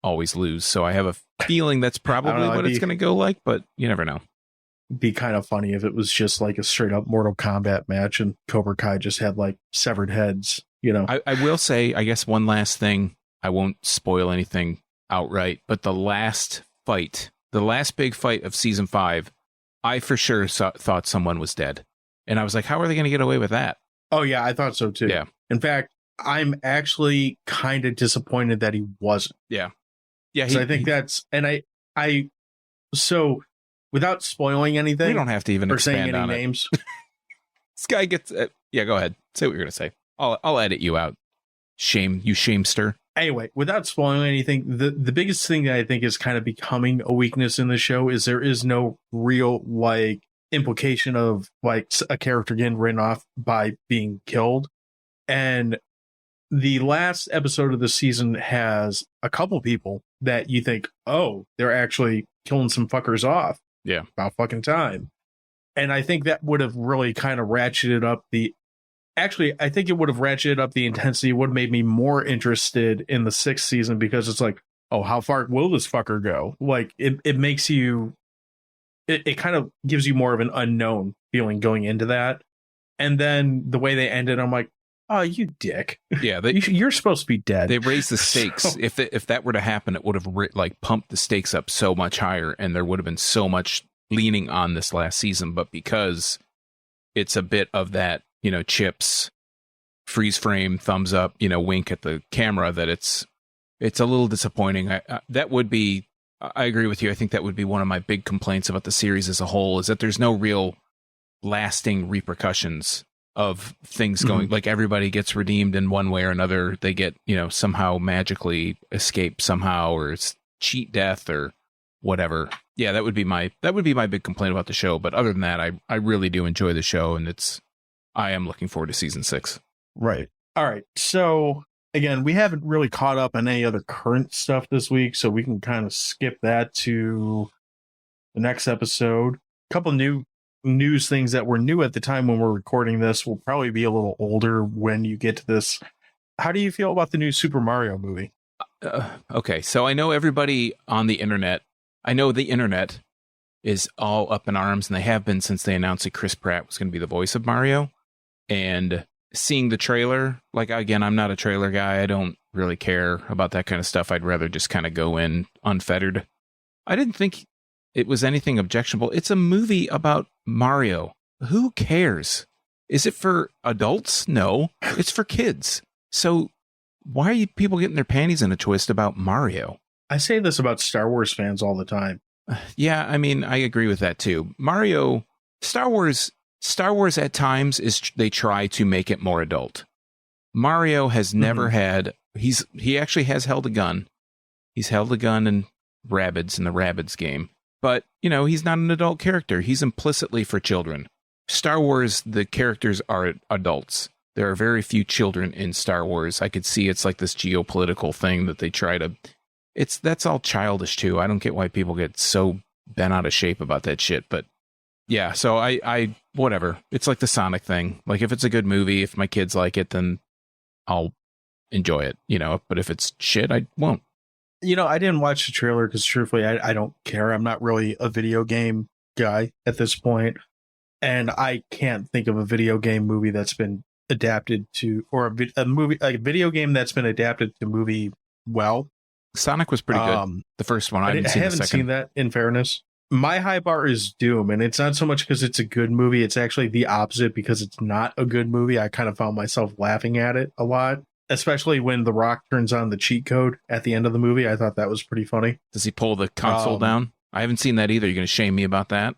Speaker 3: always lose. So I have a feeling that's probably what it's going to go like, but you never know.
Speaker 2: It'd be kind of funny if it was just like a straight up Mortal Kombat match and Cobra Kai just had like severed heads,
Speaker 3: I will say, I guess one last thing. I won't spoil anything outright, but the last big fight of season 5, I for sure thought someone was dead. And I was like, how are they going to get away with that?
Speaker 2: Oh, yeah, I thought so, too.
Speaker 3: Yeah.
Speaker 2: In fact, I'm actually kind of disappointed that he wasn't.
Speaker 3: Yeah. Yeah.
Speaker 2: I think so without spoiling anything.
Speaker 3: We don't have to even expand on
Speaker 2: names.
Speaker 3: This guy gets... yeah, go ahead. Say what you're going to say. I'll edit you out. Shame, you shamester.
Speaker 2: Anyway, without spoiling anything, the biggest thing that I think is kind of becoming a weakness in the show is there is no real, like, implication of, like, a character getting written off by being killed. And the last episode of the season has a couple people that you think, oh, they're actually killing some fuckers off.
Speaker 3: Yeah.
Speaker 2: About fucking time. And I think that would have really kind of ratcheted up I think it would have ratcheted up the intensity. It would have made me more interested in the 6th season because it's like, oh, how far will this fucker go? Like, it makes you, it kind of gives you more of an unknown feeling going into that. And then the way they ended, I'm like, oh, you dick.
Speaker 3: Yeah.
Speaker 2: You're supposed to be dead.
Speaker 3: They raised the stakes. So, if that were to happen, it would have like pumped the stakes up so much higher and there would have been so much leaning on this last season. But because it's a bit of that, Chips freeze frame, thumbs up, wink at the camera, that it's a little disappointing. I agree with you. I think that would be one of my big complaints about the series as a whole, is that there's no real lasting repercussions of things going, like everybody gets redeemed in one way or another. They get, somehow magically escape somehow, or it's cheat death or whatever. Yeah, that would be my big complaint about the show. But other than that, I really do enjoy the show, and I am looking forward to season 6.
Speaker 2: Right. All right. So again, we haven't really caught up on any other current stuff this week, so we can kind of skip that to the next episode. A couple new news things that were new at the time when we're recording this will probably be a little older when you get to this. How do you feel about the new Super Mario movie?
Speaker 3: Okay. So I know everybody on the internet, is all up in arms, and they have been since they announced that Chris Pratt was going to be the voice of Mario. And seeing the trailer, like, again, I'm not a trailer guy. I don't really care about that kind of stuff. I'd rather just kind of go in unfettered. I didn't think it was anything objectionable. It's a movie about Mario. Who cares? Is it for adults? No, it's for kids. So why are you people getting their panties in a twist about Mario?
Speaker 2: I say this about Star Wars fans all the time.
Speaker 3: Yeah, I mean, I agree with that too. Star Wars at times they try to make it more adult. Mario has never had, he actually has held a gun. He's held a gun in the Rabbids game. But, he's not an adult character. He's implicitly for children. Star Wars, the characters are adults. There are very few children in Star Wars. I could see it's like this geopolitical thing that they try to... That's all childish too. I don't get why people get so bent out of shape about that shit. But yeah, so I whatever. It's like the Sonic thing. Like, if it's a good movie, if my kids like it, then I'll enjoy it, But if it's shit, I won't.
Speaker 2: I didn't watch the trailer because truthfully, I don't care. I'm not really a video game guy at this point. And I can't think of a video game movie that's been adapted to, or a video game that's been adapted to movie well.
Speaker 3: Sonic was pretty good. The first one. I haven't
Speaker 2: seen that, in fairness. My high bar is Doom, and it's not so much because it's a good movie. It's actually the opposite because it's not a good movie. I kind of found myself laughing at it a lot, especially when The Rock turns on the cheat code at the end of the movie. I thought that was pretty funny.
Speaker 3: Does he pull the console down? I haven't seen that either. You're going to shame me about that?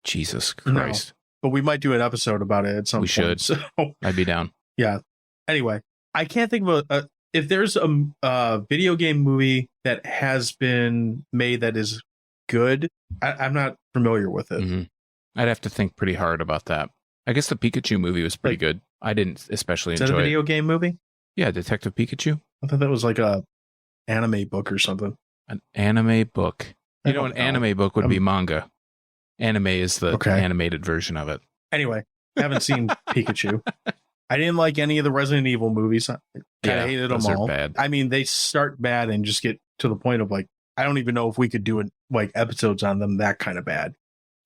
Speaker 3: Jesus Christ.
Speaker 2: No, but we might do an episode about it at some point.
Speaker 3: We should.
Speaker 2: So,
Speaker 3: I'd be down.
Speaker 2: Yeah. Anyway, I can't think of if there's a video game movie that has been made that is good, I'm not familiar with it.
Speaker 3: Mm-hmm. I'd have to think pretty hard about that. I guess the Pikachu movie was pretty good. I didn't especially enjoy it. Is that a
Speaker 2: video game movie?
Speaker 3: Yeah, Detective Pikachu.
Speaker 2: I thought that was like a anime book or something.
Speaker 3: An anime book. An anime book would be manga. Anime is the animated version of it.
Speaker 2: Anyway, I haven't seen Pikachu. I didn't like any of the Resident Evil movies. I kind of hated them all. Bad. I mean, they start bad and just get to the point of like, I don't even know if we could do episodes on them that kind of bad.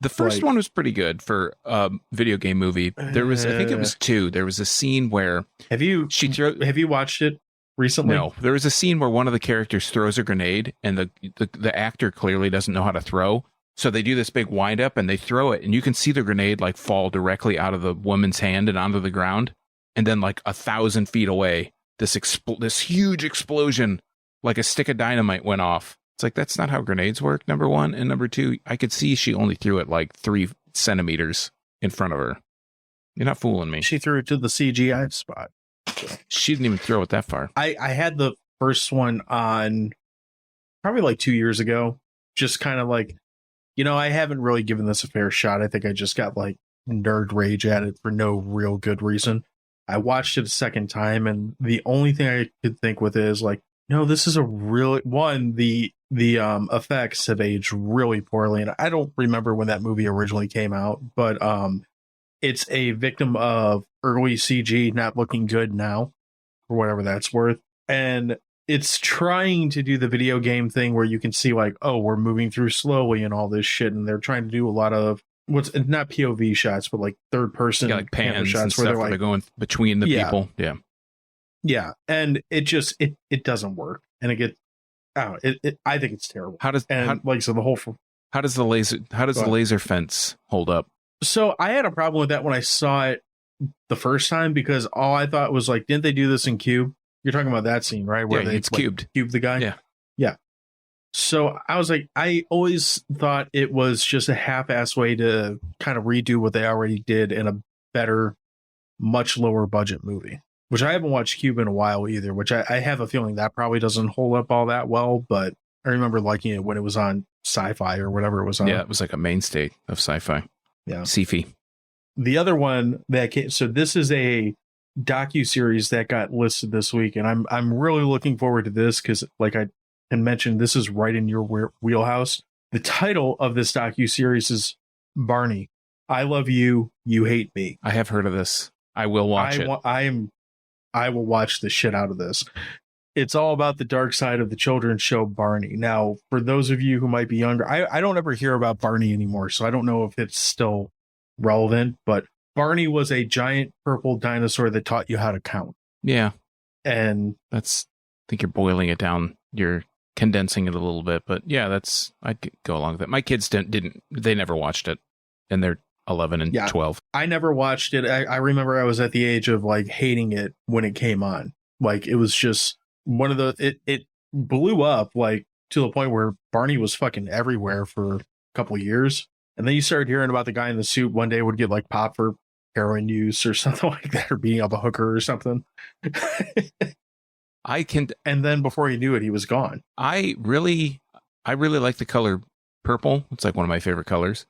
Speaker 3: The first one was pretty good for a video game movie. There was, I think it was 2. There was a scene where
Speaker 2: have you watched it recently?
Speaker 3: No, there was a scene where one of the characters throws a grenade, and the actor clearly doesn't know how to throw. So they do this big wind up and they throw it, and you can see the grenade like fall directly out of the woman's hand and onto the ground. And then like 1,000 feet away, this huge explosion, like a stick of dynamite went off. It's like, that's not how grenades work, number one. And number two, I could see she only threw it like 3 centimeters in front of her. You're not fooling me.
Speaker 2: She threw it to the CGI spot.
Speaker 3: She didn't even throw it that far.
Speaker 2: I had the first one on probably like 2 years ago. Just kind of like, I haven't really given this a fair shot. I think I just got like nerd rage at it for no real good reason. I watched it a second time, and the only thing I could think with it is like, no, this is a really the effects have aged really poorly, and I don't remember when that movie originally came out, but it's a victim of early CG not looking good now, for whatever that's worth, and it's trying to do the video game thing where you can see like, oh, we're moving through slowly and all this shit, and they're trying to do a lot of what's not POV shots, but like third person
Speaker 3: like pans
Speaker 2: shots
Speaker 3: and stuff
Speaker 2: where
Speaker 3: they're going between the people.
Speaker 2: Yeah, and it just it doesn't work, and it gets I think it's terrible.
Speaker 3: How does the laser fence hold up?
Speaker 2: So I had a problem with that when I saw it the first time, because all I thought was like, didn't they do this in Cube? You're talking about that scene, right? Where
Speaker 3: it's cubed.
Speaker 2: Cube the guy? Yeah. So I was like, I always thought it was just a half-ass way to kind of redo what they already did in a better, much lower budget movie, which I haven't watched Cube in a while either, which I have a feeling that probably doesn't hold up all that well, but I remember liking it when it was on Sci-Fi or whatever it was on.
Speaker 3: Yeah, it was like a mainstay of Sci-Fi.
Speaker 2: Yeah.
Speaker 3: Sci-Fi.
Speaker 2: The other one that came, so this is a docu-series that got listed this week, and I'm really looking forward to this because, like I mentioned, this is right in your wheelhouse. The title of this docu-series is Barney, I Love You, You Hate Me.
Speaker 3: I have heard of this. I will watch it.
Speaker 2: I will watch the shit out of this. It's all about the dark side of the children's show Barney. Now, for those of you who might be younger, I don't ever hear about Barney anymore, so I don't know if it's still relevant, but Barney was a giant purple dinosaur that taught you how to count.
Speaker 3: Yeah.
Speaker 2: And
Speaker 3: I think you're boiling it down. You're condensing it a little bit, but yeah, I'd go along with it. My kids they never watched it, and they're 11 and 12.
Speaker 2: I never watched it. I remember I was at the age of like hating it when it came on. Like it was just one of the, it blew up like to the point where Barney was fucking everywhere for a couple of years. And then you started hearing about the guy in the suit one day would get like popped for heroin use or something like that, or beating up a hooker or something. And then before you knew it, he was gone.
Speaker 3: I really like the color purple. It's like one of my favorite colors.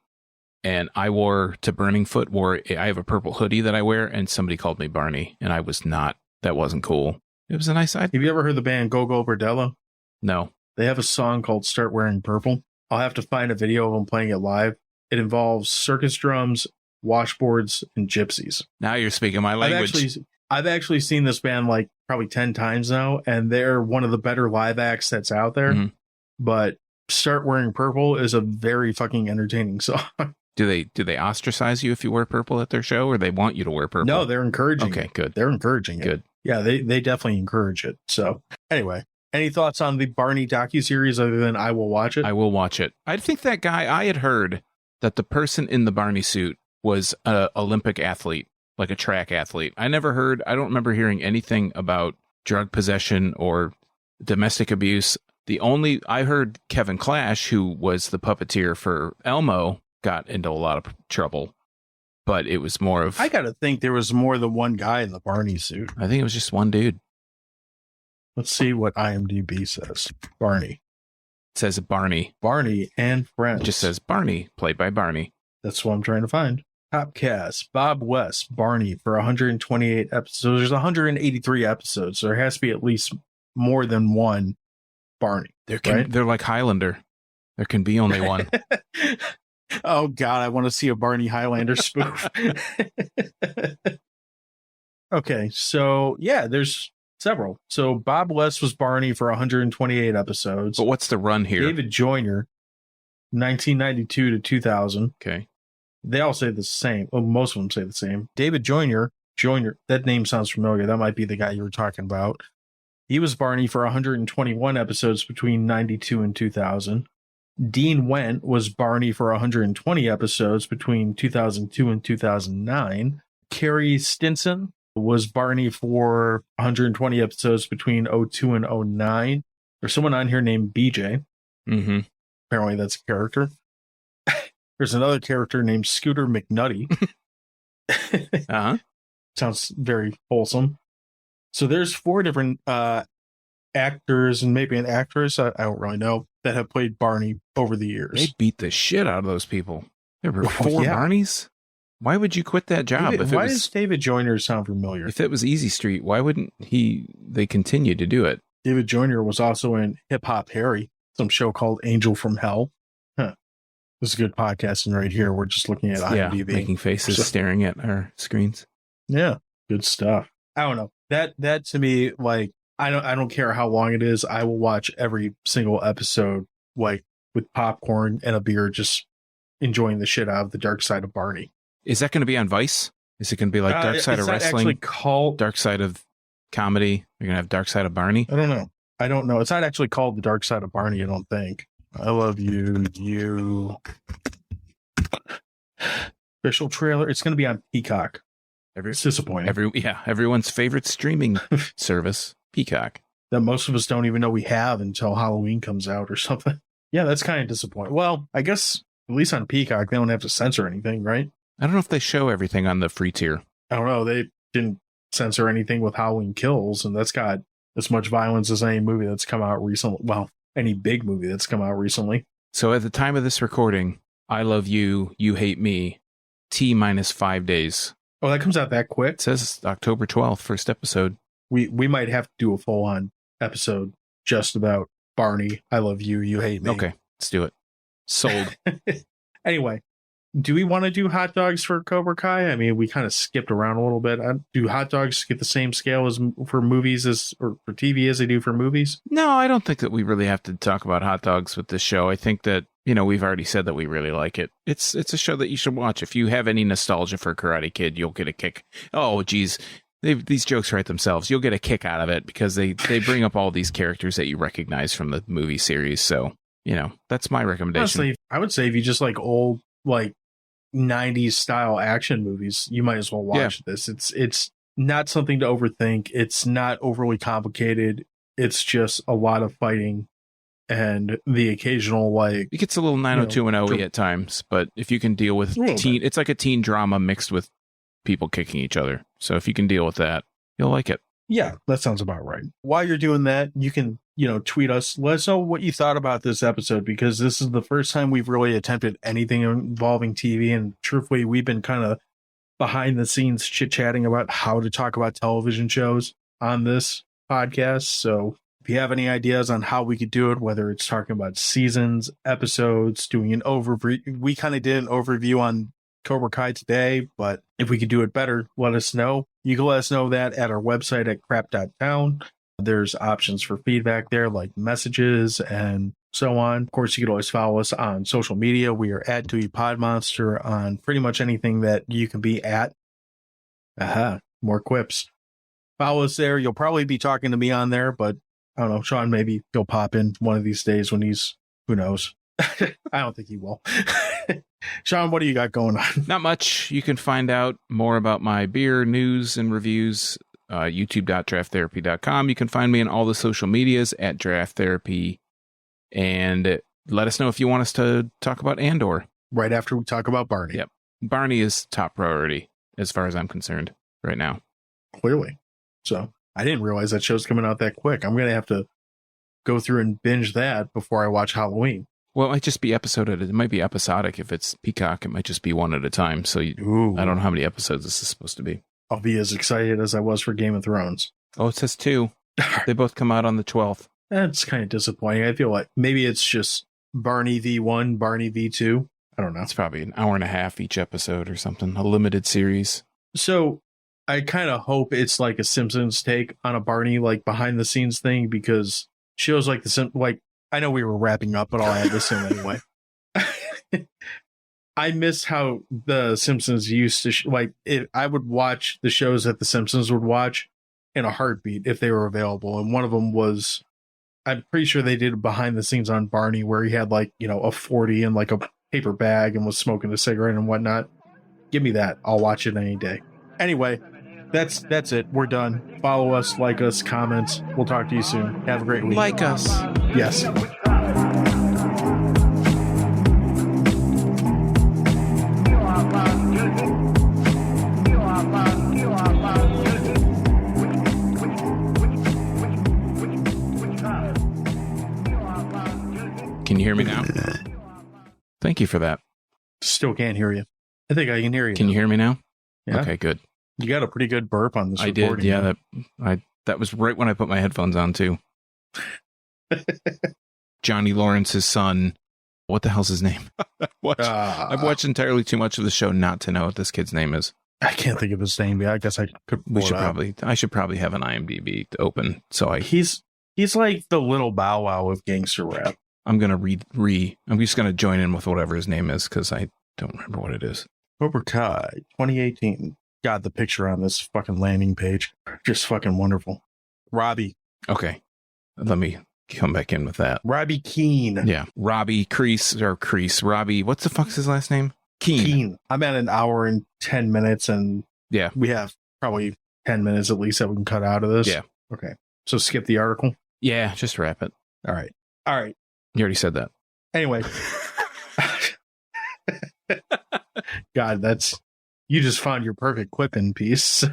Speaker 3: And I wore to Burning Foot, I have a purple hoodie that I wear, and somebody called me Barney, and that wasn't cool. It was a nice idea.
Speaker 2: Have you ever heard the band Go-Go Bordello?
Speaker 3: No.
Speaker 2: They have a song called Start Wearing Purple. I'll have to find a video of them playing it live. It involves circus drums, washboards, and gypsies.
Speaker 3: Now you're speaking my language.
Speaker 2: I've actually seen this band like probably 10 times now, and they're one of the better live acts that's out there. Mm-hmm. But Start Wearing Purple is a very fucking entertaining song.
Speaker 3: Do they ostracize you if you wear purple at their show, or they want you to wear purple?
Speaker 2: No, they're encouraging.
Speaker 3: Okay, good.
Speaker 2: They're encouraging it.
Speaker 3: Good.
Speaker 2: Yeah, they definitely encourage it. So anyway, any thoughts on the Barney docuseries other than I will watch it?
Speaker 3: I will watch it. I think that guy, I had heard that the person in the Barney suit was an Olympic athlete, like a track athlete. I don't remember hearing anything about drug possession or domestic abuse. I heard Kevin Clash, who was the puppeteer for Elmo, got into a lot of trouble, but it was more of...
Speaker 2: I gotta think there was more than one guy in the Barney suit.
Speaker 3: I think it was just one dude.
Speaker 2: Let's see what IMDb says. Barney.
Speaker 3: It says Barney.
Speaker 2: Barney and Friends.
Speaker 3: It just says Barney, played by Barney.
Speaker 2: That's what I'm trying to find. Top cast: Bob West, Barney, for 128 episodes. There's 183 episodes, so there has to be at least more than one Barney.
Speaker 3: They're like Highlander. There can be only one.
Speaker 2: Oh, God, I want to see a Barney Highlander spoof. Okay, so, yeah, there's several. So, Bob West was Barney for 128 episodes.
Speaker 3: But what's the run here?
Speaker 2: David Joyner, 1992 to 2000.
Speaker 3: Okay.
Speaker 2: They all say the same. Well, most of them say the same. David Joyner, that name sounds familiar. That might be the guy you were talking about. He was Barney for 121 episodes between 92 and 2000. Dean Went was Barney for 120 episodes between 2002 and 2009. Carrie Stinson was Barney for 120 episodes between 02 and 09. There's someone on here named BJ.
Speaker 3: Mm-hmm.
Speaker 2: Apparently that's a character. There's another character named Scooter McNutty.
Speaker 3: Uh-huh.
Speaker 2: Sounds very wholesome. So there's 4 different actors and maybe an actress, I don't really know, that have played Barney over the years.
Speaker 3: They beat the shit out of those people. There were 4
Speaker 2: yeah.
Speaker 3: Barneys? Why would you quit that job?
Speaker 2: Why does David Joyner sound familiar?
Speaker 3: If it was Easy Street, why wouldn't they continue to do it?
Speaker 2: David Joyner was also in Hip Hop Harry, some show called Angel from Hell. Huh. This is good podcasting right here. We're just looking at IMDb.
Speaker 3: Yeah, making faces, staring at our screens.
Speaker 2: Yeah, good stuff. I don't know. That to me, like, I don't care how long it is. I will watch every single episode, like, with popcorn and a beer, just enjoying the shit out of the Dark Side of Barney.
Speaker 3: Is that going to be on Vice? Is it going to be like Dark Side of Wrestling?
Speaker 2: Dark
Speaker 3: Side of Comedy? You're going to have Dark Side of Barney?
Speaker 2: I don't know. It's not actually called The Dark Side of Barney, I don't think. I love you. Official trailer. It's going to be on Peacock. It's disappointing.
Speaker 3: Everyone's favorite streaming service, Peacock.
Speaker 2: That most of us don't even know we have until Halloween comes out or something. Yeah, that's kind of disappointing. Well, I guess at least on Peacock, they don't have to censor anything, right?
Speaker 3: I don't know if they show everything on the free tier.
Speaker 2: I don't know. They didn't censor anything with Halloween Kills, and that's got as much violence as any movie that's come out recently. Well, any big movie that's come out recently.
Speaker 3: So at the time of this recording, I Love You, You Hate Me, T-5 days.
Speaker 2: Oh, that comes out that quick?
Speaker 3: It says October 12th, first episode.
Speaker 2: We might have to do a full-on episode just about Barney, I Love You, You Hate Me.
Speaker 3: Okay, let's do it. Sold.
Speaker 2: Anyway, do we want to do hot dogs for Cobra Kai? I mean, we kind of skipped around a little bit. Do hot dogs get the same scale as for movies or for TV as they do for movies?
Speaker 3: No, I don't think that we really have to talk about hot dogs with this show. I think that, we've already said that we really like it. It's a show that you should watch. If you have any nostalgia for Karate Kid, you'll get a kick. Oh, geez. These jokes write themselves. You'll get a kick out of it because they bring up all these characters that you recognize from the movie series. So, that's my recommendation.
Speaker 2: Honestly, I would say if you just like old, like 90s style action movies, you might as well watch this. It's not something to overthink. It's not overly complicated. It's just a lot of fighting and the occasional, like,
Speaker 3: it gets a little 90210 at times, but if you can deal with it's like a teen drama mixed with people kicking each other. So if you can deal with that, you'll like it.
Speaker 2: Yeah, that sounds about right. While you're doing that, you can, tweet us. Let us know what you thought about this episode, because this is the first time we've really attempted anything involving TV. And truthfully, we've been kind of behind the scenes chit-chatting about how to talk about television shows on this podcast. So if you have any ideas on how we could do it, whether it's talking about seasons, episodes, doing an overview, we kind of did an overview on Cobra Kai today, but if we could do it better, let us know. You can let us know that at our website at crap.town. There's options for feedback there, like messages and so on. Of course, you can always follow us on social media. We are at Dewey Podmonster on pretty much anything that you can be at. More quips. Follow us there. You'll probably be talking to me on there, but I don't know, Sean, maybe he'll pop in one of these days when who knows? I don't think he will. Sean, what do you got going on?
Speaker 3: Not much. You can find out more about my beer news and reviews, youtube.drafttherapy.com. You can find me on all the social medias at Draft Therapy. And let us know if you want us to talk about Andor.
Speaker 2: Right after we talk about Barney.
Speaker 3: Yep. Barney is top priority as far as I'm concerned right now.
Speaker 2: Clearly. So I didn't realize that show's coming out that quick. I'm going to have to go through and binge that before I watch Halloween.
Speaker 3: Well, it might just be episodic. It might be episodic. If it's Peacock, it might just be one at a time. So I don't know how many episodes this is supposed to be.
Speaker 2: I'll be as excited as I was for Game of Thrones.
Speaker 3: Oh, it says 2. They both come out on the 12th.
Speaker 2: That's kind of disappointing. I feel like maybe it's just Barney V1, Barney V2. I don't know.
Speaker 3: It's probably an hour and a half each episode or something. A limited series.
Speaker 2: So I kind of hope it's like a Simpsons take on a Barney, like behind the scenes thing, because shows like I know we were wrapping up, but I'll add this in anyway. I miss how the Simpsons used to I would watch the shows that the Simpsons would watch in a heartbeat if they were available. And one of them was, I'm pretty sure they did behind the scenes on Barney, where he had a 40 and like a paper bag and was smoking a cigarette and whatnot. Give me that. I'll watch it any day. Anyway, that's it. We're done. Follow us, like us, comments. We'll talk to you soon. Have a great week.
Speaker 3: Like us.
Speaker 2: Yes.
Speaker 3: Can you hear me now? Thank you for that.
Speaker 2: Still can't hear you. I think I can hear you.
Speaker 3: Can you hear me now?
Speaker 2: Yeah.
Speaker 3: Okay, good.
Speaker 2: You got a pretty good burp on this
Speaker 3: I
Speaker 2: recording.
Speaker 3: did, yeah. That was right when I put my headphones on, too. Johnny Lawrence's son. What the hell's his name? I've watched entirely too much of the show not to know what this kid's name is.
Speaker 2: I can't think of his name. Yeah, I guess I could.
Speaker 3: I should probably have an IMDb open.
Speaker 2: He's like the little Bow Wow of gangster rap.
Speaker 3: I'm gonna I'm just gonna join in with whatever his name is because I don't remember what it is.
Speaker 2: Cobra Kai 2018. God, the picture on this fucking landing page, just fucking wonderful. Robbie.
Speaker 3: Okay, let me come back in with that.
Speaker 2: Robbie Keane.
Speaker 3: Yeah, Robbie Crease. Robbie. What's the fuck's his last name? Keane. I'm
Speaker 2: at an hour and 10 minutes, and
Speaker 3: yeah,
Speaker 2: we have probably 10 minutes at least that we can cut out of this.
Speaker 3: Yeah.
Speaker 2: Okay. So skip the article.
Speaker 3: Yeah, just wrap it.
Speaker 2: All right.
Speaker 3: You already said that.
Speaker 2: Anyway. God, you just found your perfect quipping piece.